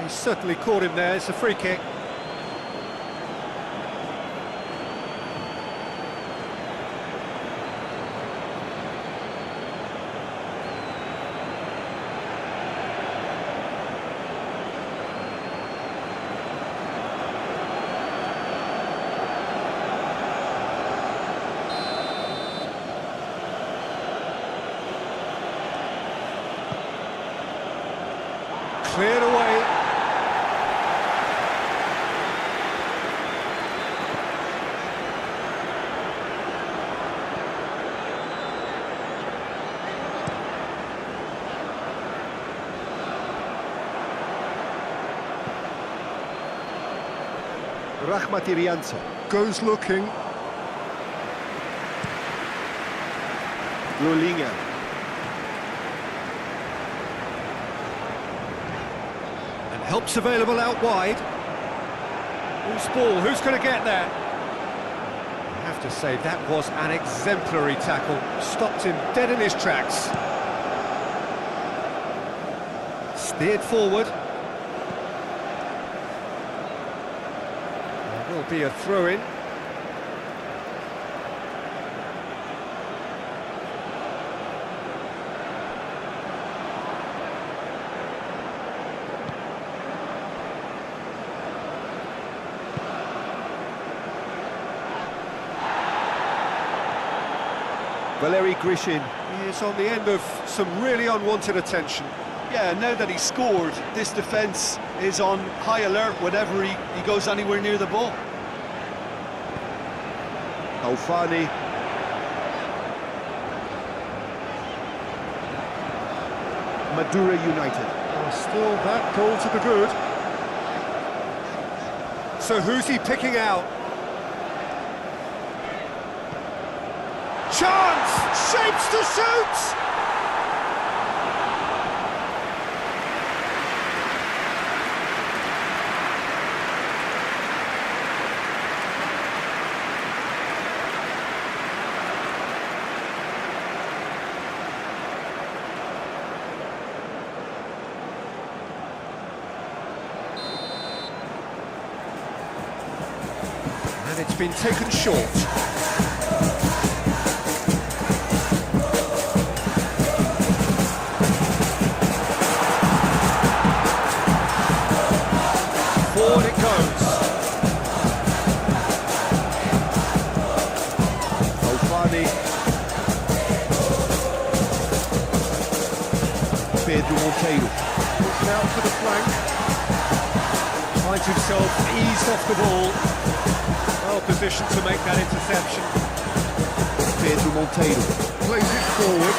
He certainly caught him there. It's a free kick. Cleared away. Rahmat Irianto. Goes looking. Lulinga. Help's available out wide. Who's ball? Who's going to get there? I have to say, that was an exemplary tackle. Stopped him dead in his tracks. Steered forward. There will be a throw-in. Valeri Grishin. He is on the end of some really unwanted attention. Yeah, now that he's scored, this defence is on high alert whenever he goes anywhere near the ball. Alfani. Madura United. Oh, still that goal to the good. So who's he picking out? Chance! Shapes to shoot! And it's been taken short. Forward it goes. Alfani. Pedro Monteiro. Looking out for the flank. Finds himself eased off the ball. Well positioned to make that interception. Pedro Monteiro. Plays it forward.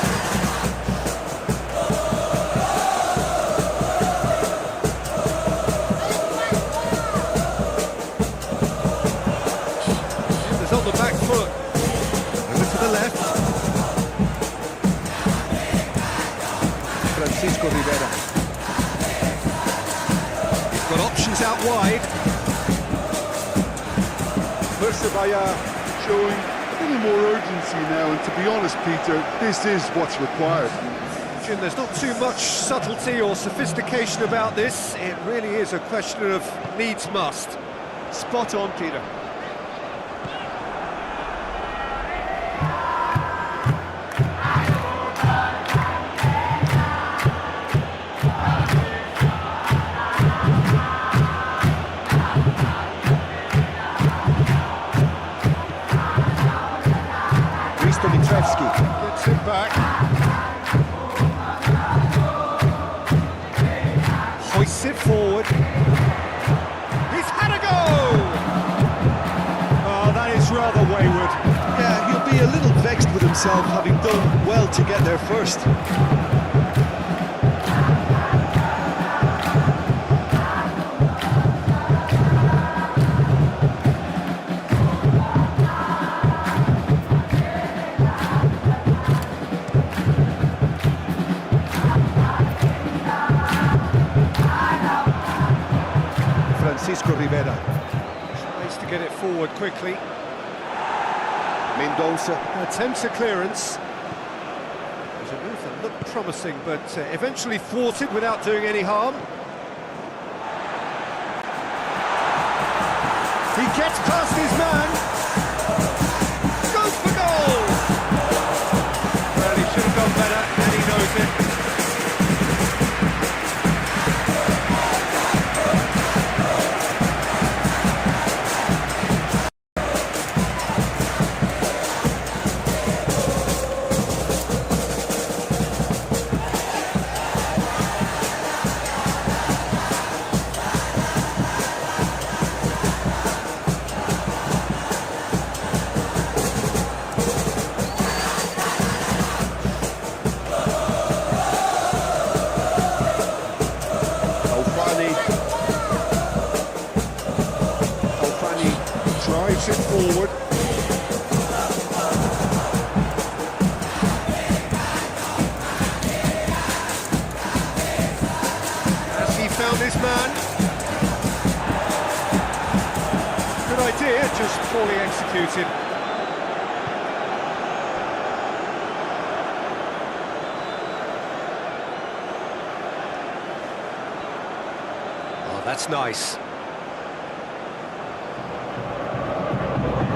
It's on the back foot. Over to the left. Francisco Rivera. He's got options out wide. PERSEBAYA showing a little more urgency now, and to be honest, Peter, this is what's required. Jim, there's not too much subtlety or sophistication about this. It really is a question of needs must. Spot on, Peter. Gets it back. Hoists it forward. He's had a go! Oh, that is rather wayward. Yeah, he'll be a little vexed with himself, having done well to get there first. Francisco Rivera. Tries to get it forward quickly. Mendoza. Attempts a clearance. It was a move that looked promising, but eventually thwarted without doing any harm. He gets past his man. Goes for goal! Well, he should have done better, and he knows it. Drives it forward. Has he found his man? Good idea, just poorly executed. Oh, that's nice.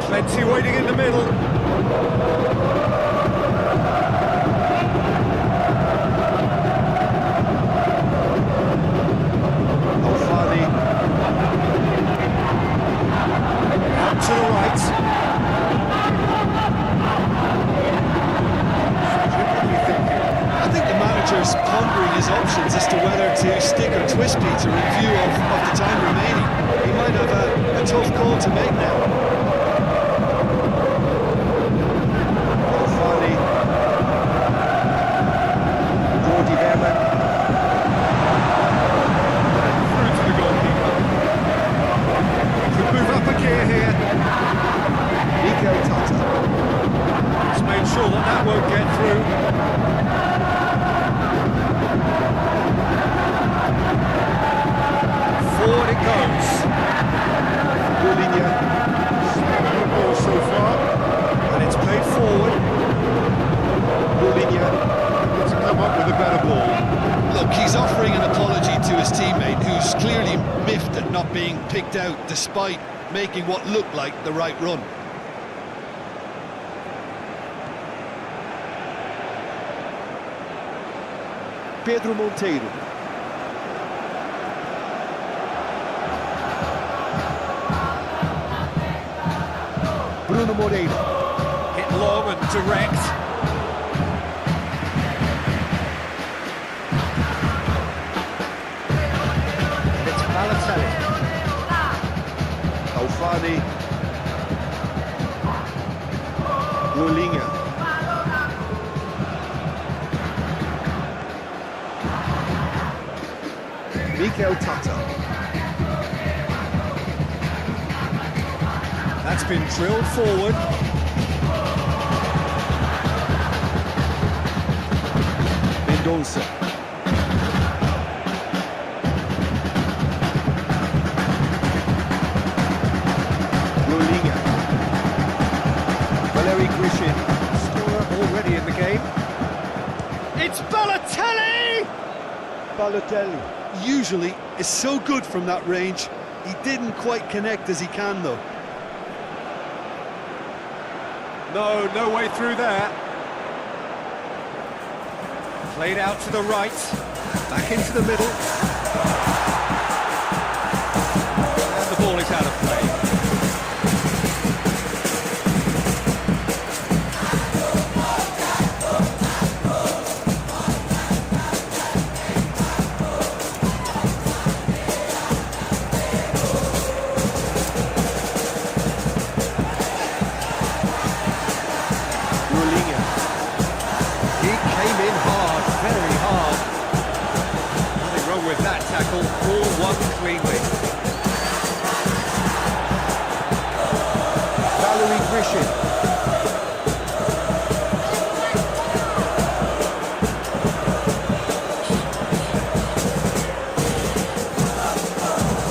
Plenty waiting in the middle. Alfani. Out to the right. I think the manager's pondering his his options as to whether to stick or twist Peter in view of the time remaining. He might have a tough call to make now. Farley. Jordi Verman. Through to the goalkeeper. Could move up a gear here. Mikel Tata. He's made sure that that won't get through. Forward it goes. Liga. Good ball so far. And it's played forward. Liga. Needs to come up with a better ball. Look, he's offering an apology to his teammate, who's clearly miffed at not being picked out despite making what looked like the right run. Pedro Monteiro. Bruno Moreira. Hit long and direct. It's Balotelli. Alfani. Lulinha. Mikel Tata. That's been drilled forward. Mendonça. Lulinha. Valeri Grishin. Scorer already in the game. It's Balotelli! Balotelli usually is so good from that range. He didn't quite connect as he can though. No way through there. Played out to the right, back into the middle. And the ball is out of play. With that tackle, all won cleanly. Valeri Grishin.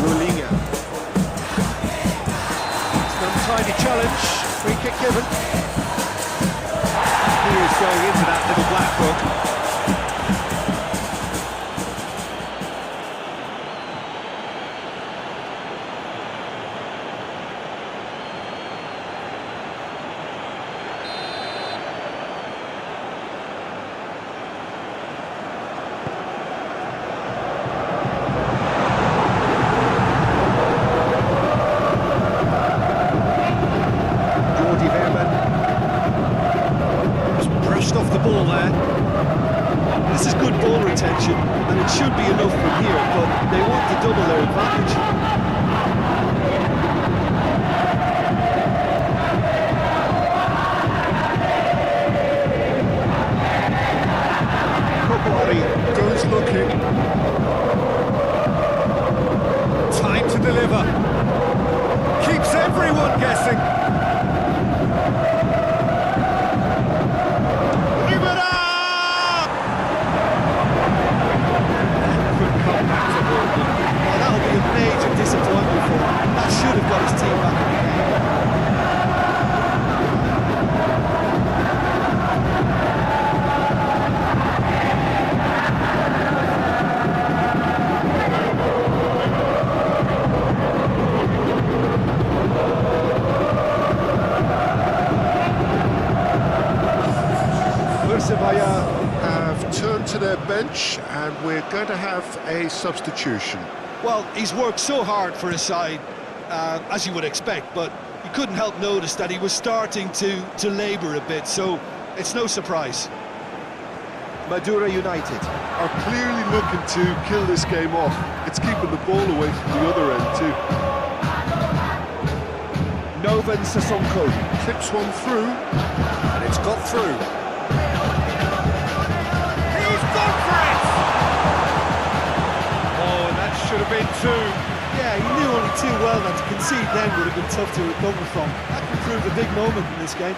Lulinha. It's an untidy challenge. Free kick given. He is going into that little black book. Off the ball there. This is good ball retention, and it should be enough from here, but they want to double their advantage. Kopari goes looking. Time to deliver. Keeps everyone guessing. That'll be a major disappointment for him. That should have got his team back in the game. PERSEBAYA have turned to their bench and we're going to have a substitution. Well, he's worked so hard for his side, as you would expect, but you couldn't help notice that he was starting to labour a bit, so it's no surprise. Madura United. are clearly looking to kill this game off. It's keeping the ball away from the other end too. Novan Sasonko Tips one through. And it's got through. He's gone for it! Oh, and that should have been two. Yeah, he knew only too well that to concede then would have been tough to recover from. That could prove a big moment in this game.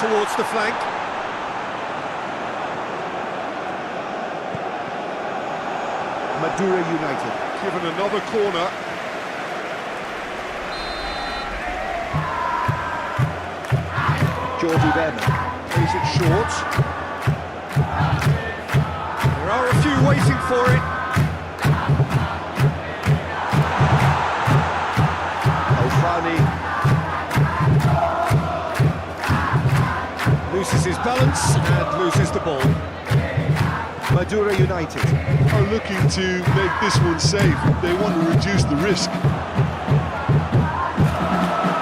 Towards the flank. Madura United. Given another corner. Jordi Berman. Plays it short. There are a few waiting for it. Alfani. Loses his balance and loses the ball. Madura United. Are looking to make this one safe. They want to reduce the risk.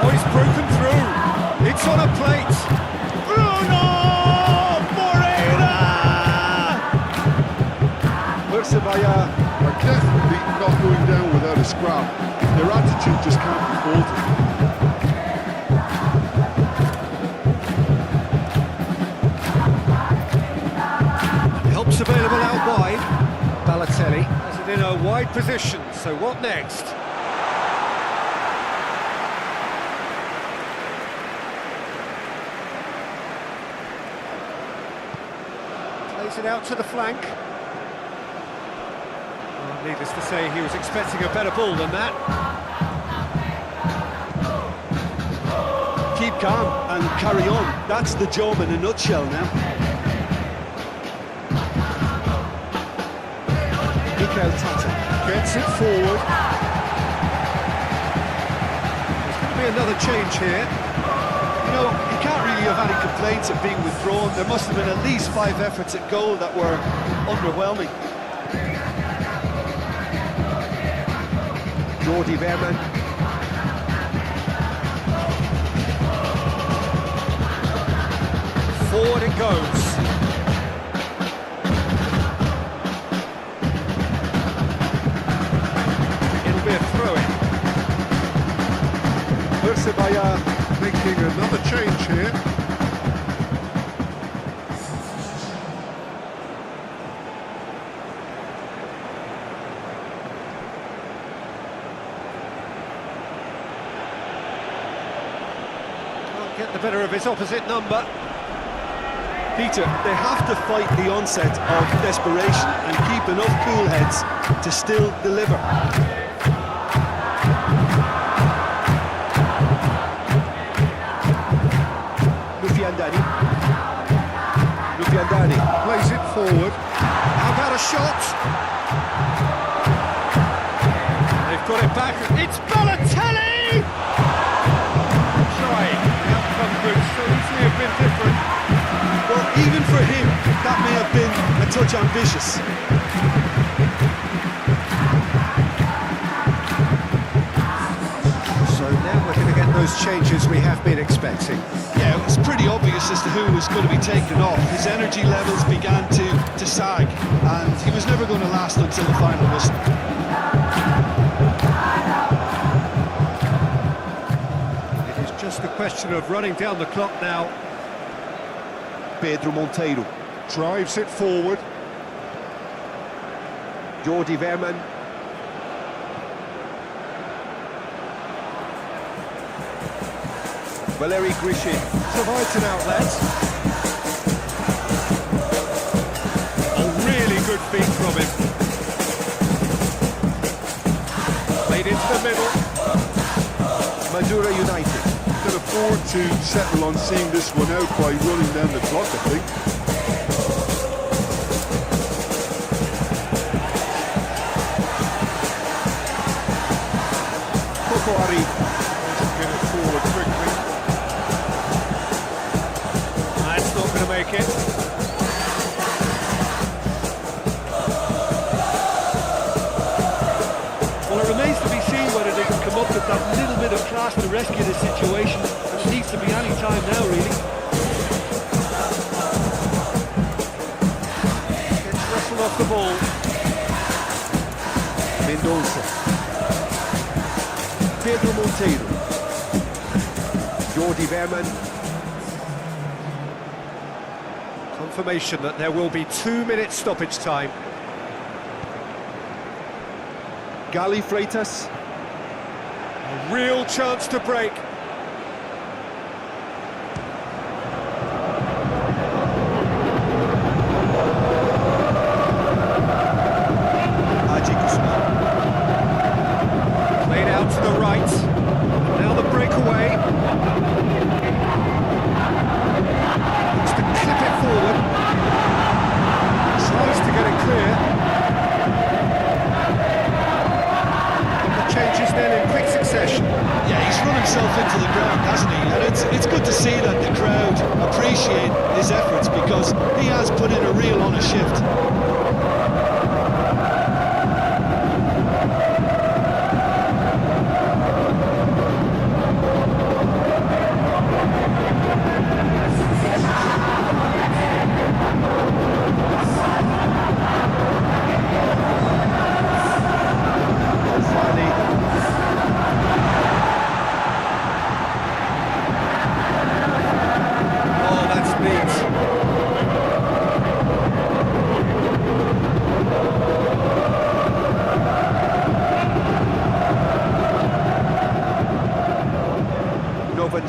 Oh, he's broken through. It's on a plate. Bruno Moreira! PERSEBAYA. Are definitely not going down without a scrap. Their attitude just can't be faulted. Helps available out wide. Balotelli has it in a wide position, so what next? Plays it out to the flank. Well, needless to say, he was expecting a better ball than that. Keep calm and carry on. That's the job in a nutshell now. Gets it forward. There's going to be another change here. You know, you can't really have any complaints of being withdrawn. There must have been at least 5 efforts at goal that were underwhelming. Jordi Berman. Forward it goes. PERSEBAYA Making another change here. Can't get the better of his opposite number. Peter, they have to fight the onset of desperation and keep enough cool heads to still deliver. Dani. Plays it forward. How about a shot? They've got it back. It's Balotelli! Trying. The outcome could so easily have been different. Well, even for him, that may have been a touch ambitious. So now we're going to get those changes we have been expecting. Yeah, it was pretty obvious as to who was going to be taken off. His energy levels began to sag, and he was never going to last until the final whistle. It is just a question of running down the clock now. Pedro Monteiro. Drives it forward. Jordi Berman. Valeri Grishin. Provides an outlet. A really good feed from him. Played into the middle. Madura United. Can afford to settle on seeing this one out by running down the clock, I think. wicket. Well, it remains to be seen whether they can come up with that little bit of class to rescue the situation. And it needs to be any time now, really. Gets wrestled off the ball. Mendoza. Pedro Monteiro. Jordi Verman. Confirmation that there will be 2 minutes stoppage time. Gali Freitas. A real chance to break. Played out to the right. Now the breakaway. Looks to clip it forward. Tries to get it clear. Changes then in quick succession. Yeah, he's run himself into the ground, hasn't he? And it's good to see that the crowd appreciate his efforts because he has put in a real honest shift.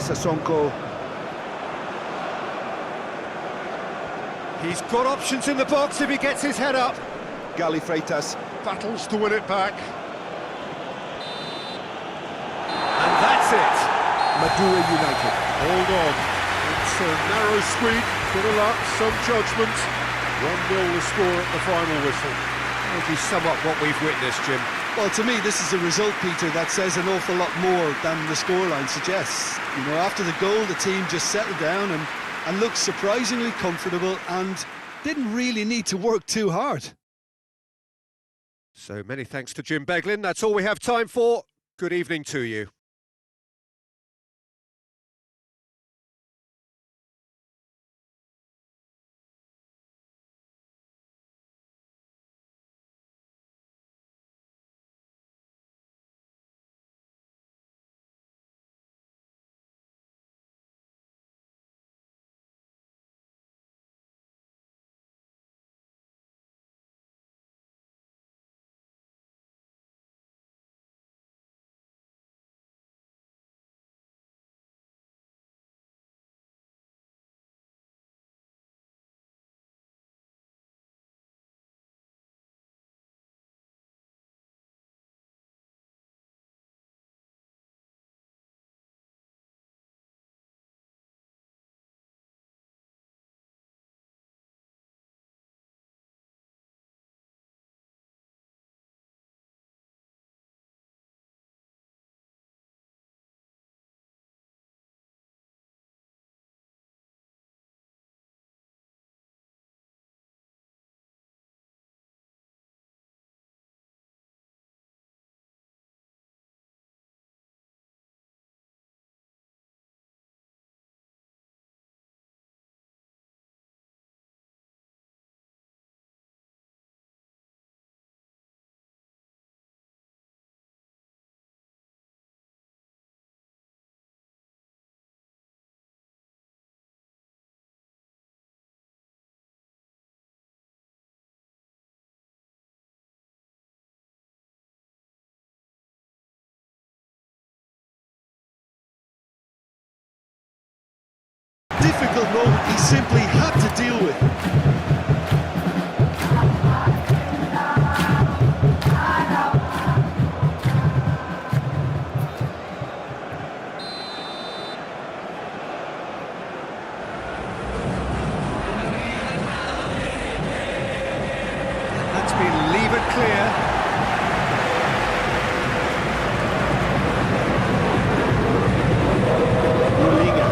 Sissoko. He's got options in the box if he gets his head up. Gali Freitas. Battles to win it back. And that's it. Madura United. Hold on. It's a narrow squeak, bit of luck, some judgment. 1-0 the score at the final whistle. How do you sum up what we've witnessed, Jim? Well, to me, this is a result, Peter, that says an awful lot more than the scoreline suggests. You know, after the goal, the team just settled down and looked surprisingly comfortable and didn't really need to work too hard. So many thanks to Jim Beglin. That's all we have time for. Good evening to you. Difficult moment he simply had to deal with. That's been levered clear. Liga.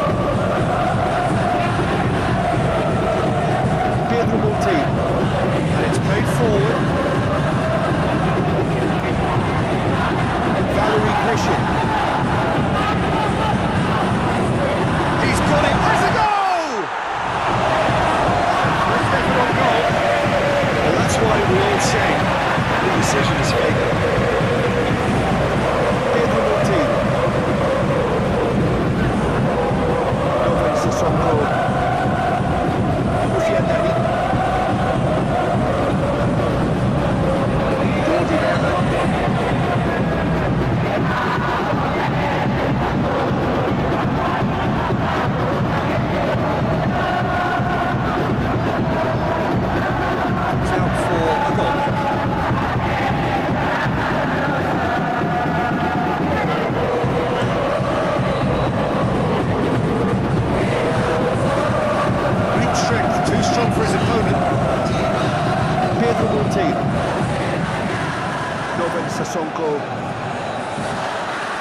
Sasonko,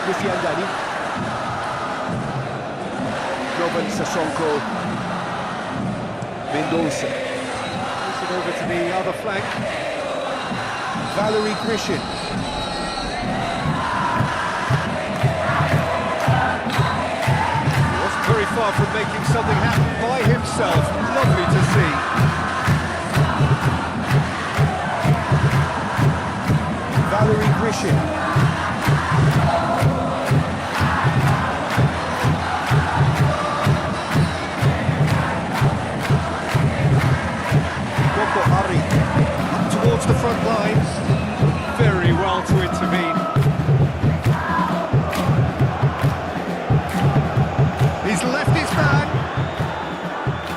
Lufian Dani, Robin Sasonko, Mendoza, Push it over to the other flank. Valerie Grishin, Wasn't very far from making something happen by himself. Lovely to see. Valerie Grishin, Boko Hari up towards the front line. Very well to intervene. He's left his man.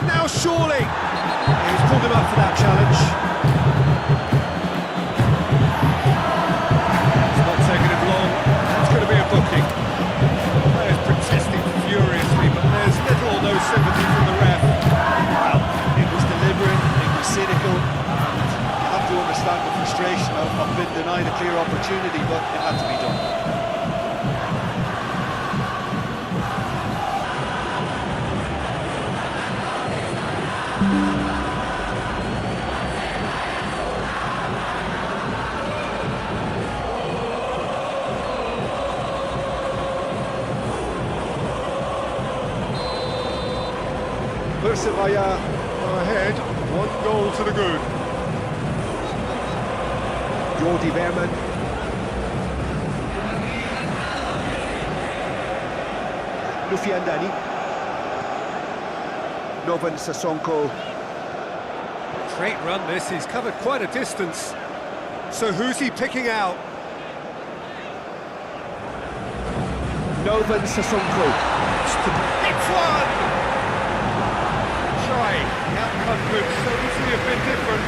Now surely. He's pulled him up for that challenge. It's not taking him long. That's going to be a booking. Players protesting furiously, but there's little or no sympathy from the ref. Well, it was deliberate, it was cynical, and you have to understand the frustration of being denied a clear opportunity, but it had to be done. Persebaya are ahead, 1 goal to the good. Jordi Verman, Lufian Dani, Novan Sasonko, Great run this, he's covered quite a distance. So who's he picking out? Novan Sasonko, It's one! Trying, the outcome could so easily have been different.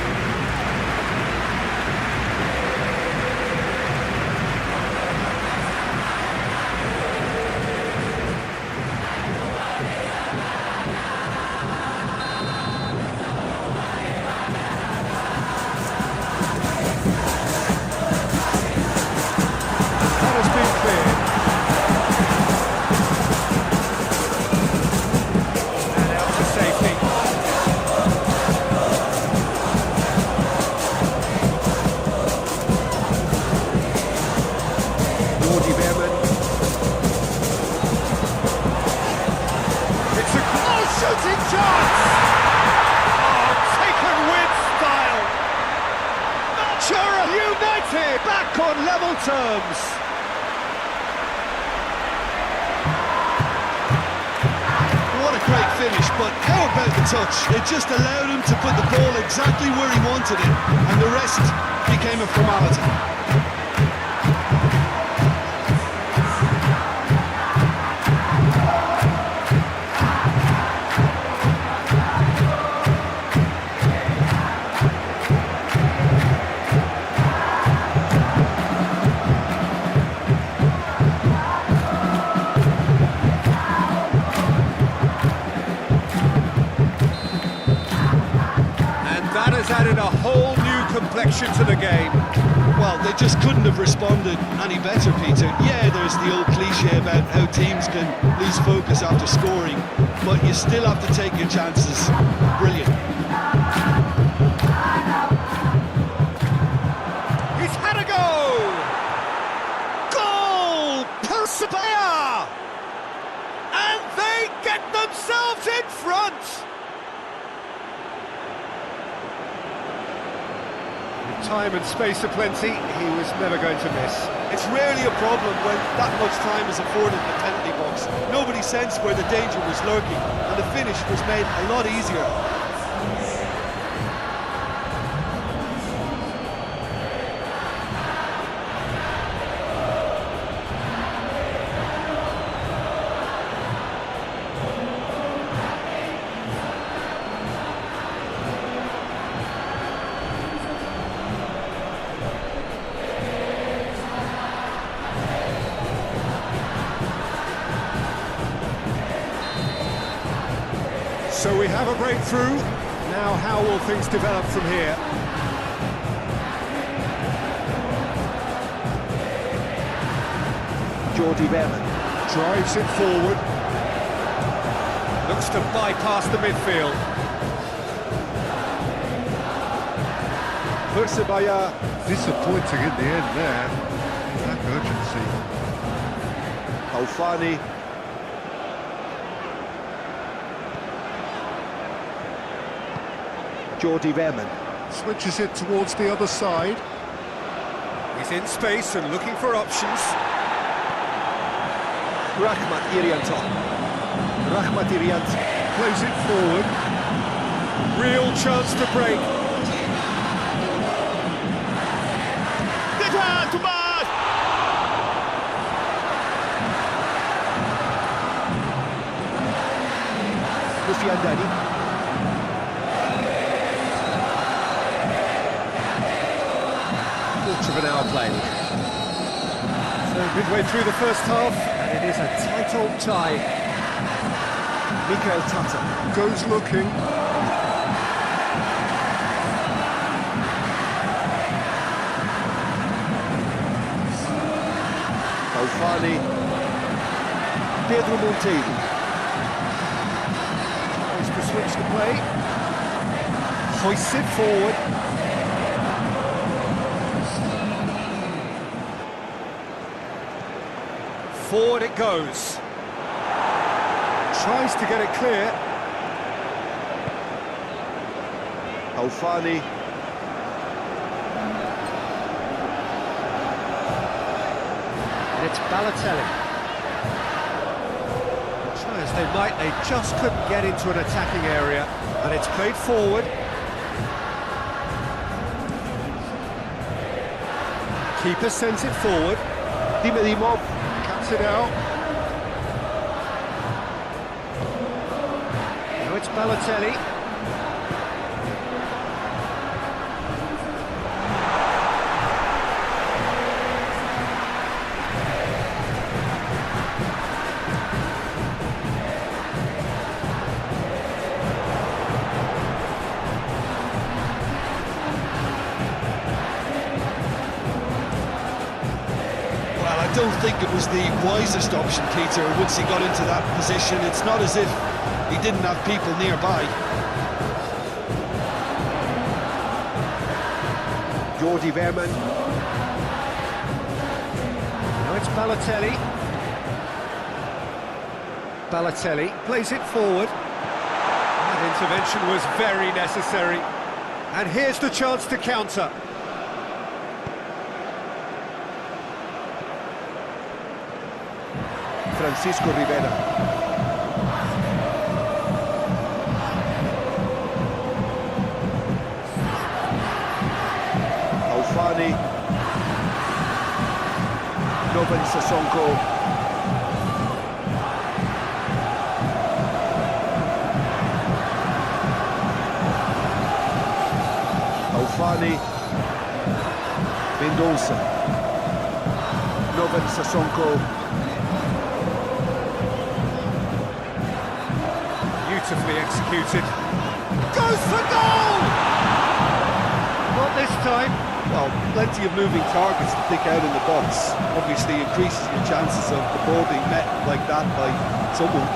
That has been cleared. And out to safety. Jordi Verman, It's a close shooting chance! Oh, taken with style! Madura United back on level terms! What a great finish, but how about the touch? It just allowed him to put the ball exactly where he wanted it, and the rest became a formality. And that has added a whole new complexion to the game. Well, they just couldn't have responded any better, Peter. Yeah, there's the old cliche about how teams can lose focus after scoring, but you still have to take your chances. Brilliant. He's had a go! Goal! Persebaya! And they get themselves in front! With time and space aplenty, he was never going to miss. It's rarely a problem when that much time is afforded in the penalty box. Nobody sensed where the danger was lurking, and the finish was made a lot easier. So we have a breakthrough. Now how will things develop from here? Jordi Verman. Drives it forward. Looks to bypass the midfield. Persebaya. Disappointing in the end there. That urgency. Alfani. Jordi Verman. Switches it towards the other side. He's in space and looking for options. Rahmat Irianto. Rahmat Irianto. Plays it forward. Real chance to break. Lufiandani. Quarter of an hour played. So midway through the first half, and it is a tight old tie. Mikael Tata. Goes looking. Alfani. Pedro Monteiro. Tries to switch the play. Hoists it forward. Forward it goes. Tries to get it clear. Alfani. And it's Balotelli. Try as they might, they just couldn't get into an attacking area. And it's played forward. Keeper sends it forward. Dimedimov. Cuts it out. Now it's Balotelli. I don't think it was the wisest option, Peter, once he got into that position. It's not as if he didn't have people nearby. Jordi Verman. Now it's Balotelli. Balotelli plays it forward. That intervention was very necessary. And here's the chance to counter. Francisco Rivera. Alfani. Novan Sissoko. Alfani. Mendoza. Novan Sissoko. Beautifully executed. Goes for goal! Not this time. Well, plenty of moving targets to pick out in the box. Obviously increases your chances of the ball being met like that by someone.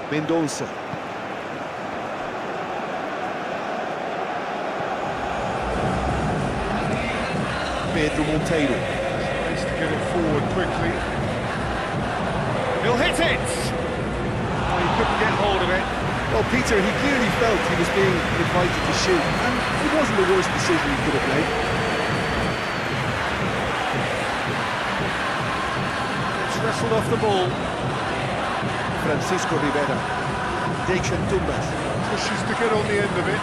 Mendoza. Pedro Monteiro. Tries to get it forward quickly. He'll hit it! Oh, he couldn't get hold of it. Well, Peter, he clearly felt he was being invited to shoot, and it wasn't the worst decision he could have made. It's wrestled off the ball. Francisco Rivera. Dejan Tumbas. Pushes to get on the end of it.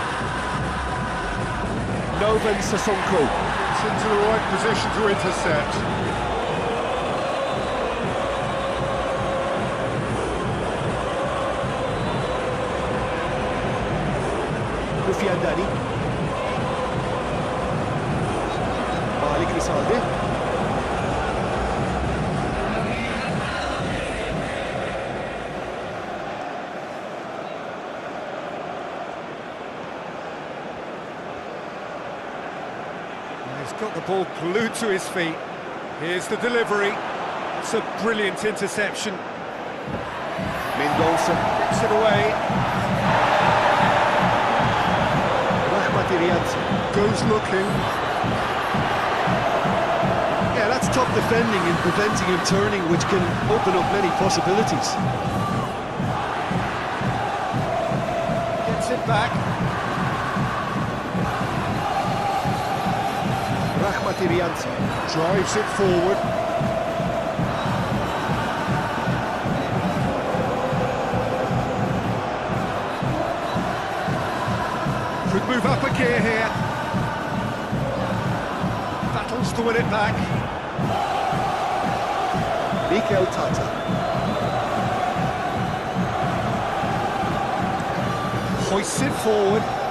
Novan Sissoko. It's into the right position to intercept. Lufiandani. Malik Risalde. He's got the ball glued to his feet. Here's the delivery. It's a brilliant interception. Mendoza, Gets it away. Goes looking. Yeah, that's top defending and preventing him turning, which can open up many possibilities. Gets it back. Drives it forward. Could move up a gear here. Battles to win it back. Mikel Tata, Hoists it forward.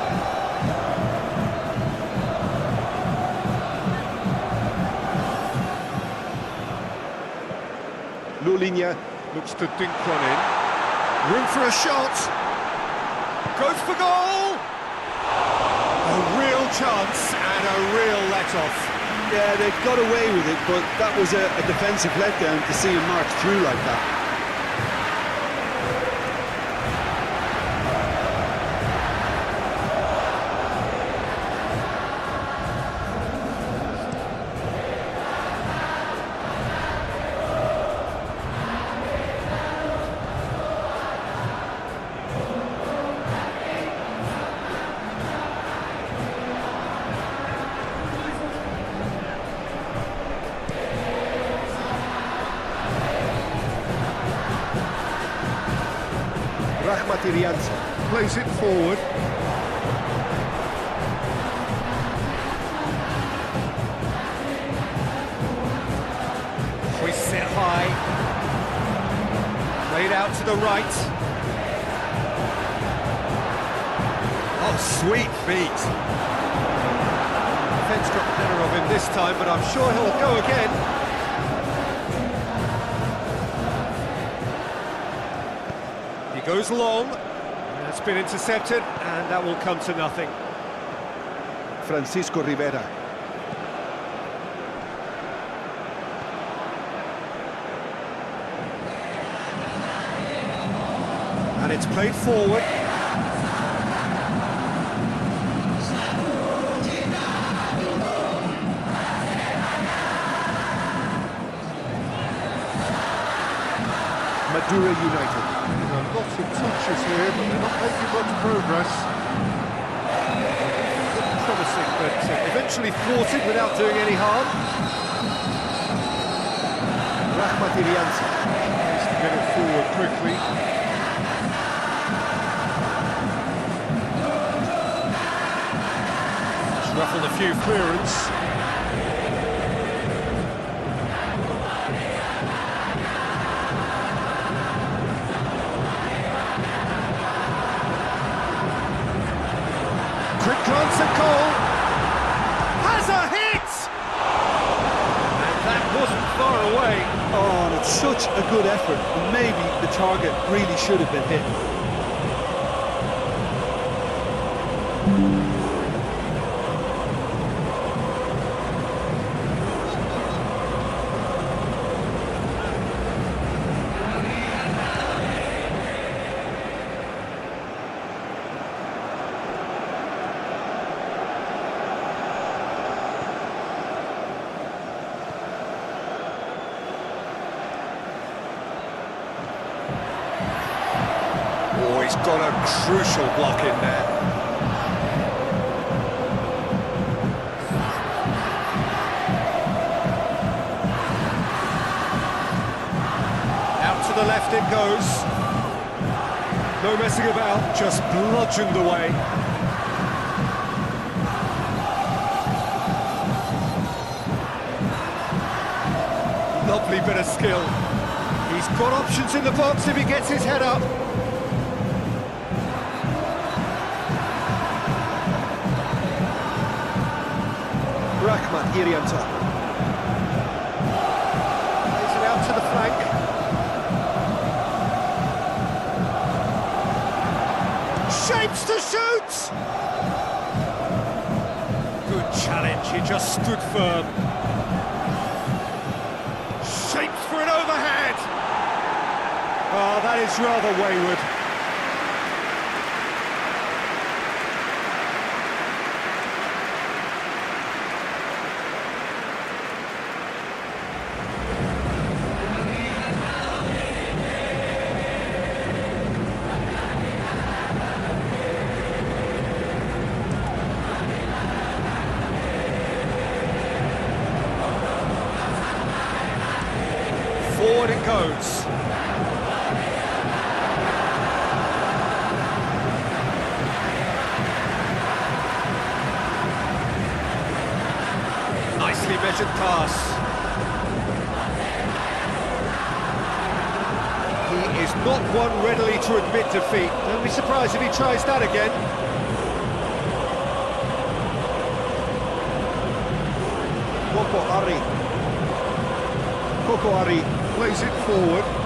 Lulinha, Looks to dink one in. Room for a shot. Goes for goal. A real chance and a real let-off. Yeah, they got away with it, but that was a defensive letdown to see him march through like that. Plays it forward. Hoists it high. Played out to the right. Oh, sweet feet. Defence got the better of him this time, but I'm sure he'll go again. He goes long. That's been intercepted, and that will come to nothing. Francisco Rivera, And it's played forward. Madura United, Lots of touches here, but they're not making much progress. Promising, but eventually thwarted without doing any harm. Needs to get it forward quickly. Just ruffled a few clearance. Quick glance at goal. Has a hit! And that wasn't far away. Oh, and it's such a good effort. Maybe the target really should have been hit. Oh, he's got a crucial block in there. Out to the left it goes. No messing about, just bludgeoned away. Lovely bit of skill. He's got options in the box if he gets his head up. Rahmat Irianta, Plays it out to the flank. Shapes to shoot! Good challenge, he just stood firm. Shapes for an overhead! Oh, that is rather wayward. Forward it goes. Nicely measured pass. He is not one readily to admit defeat. Don't be surprised if he tries that again. Koko Ari. Plays it forward.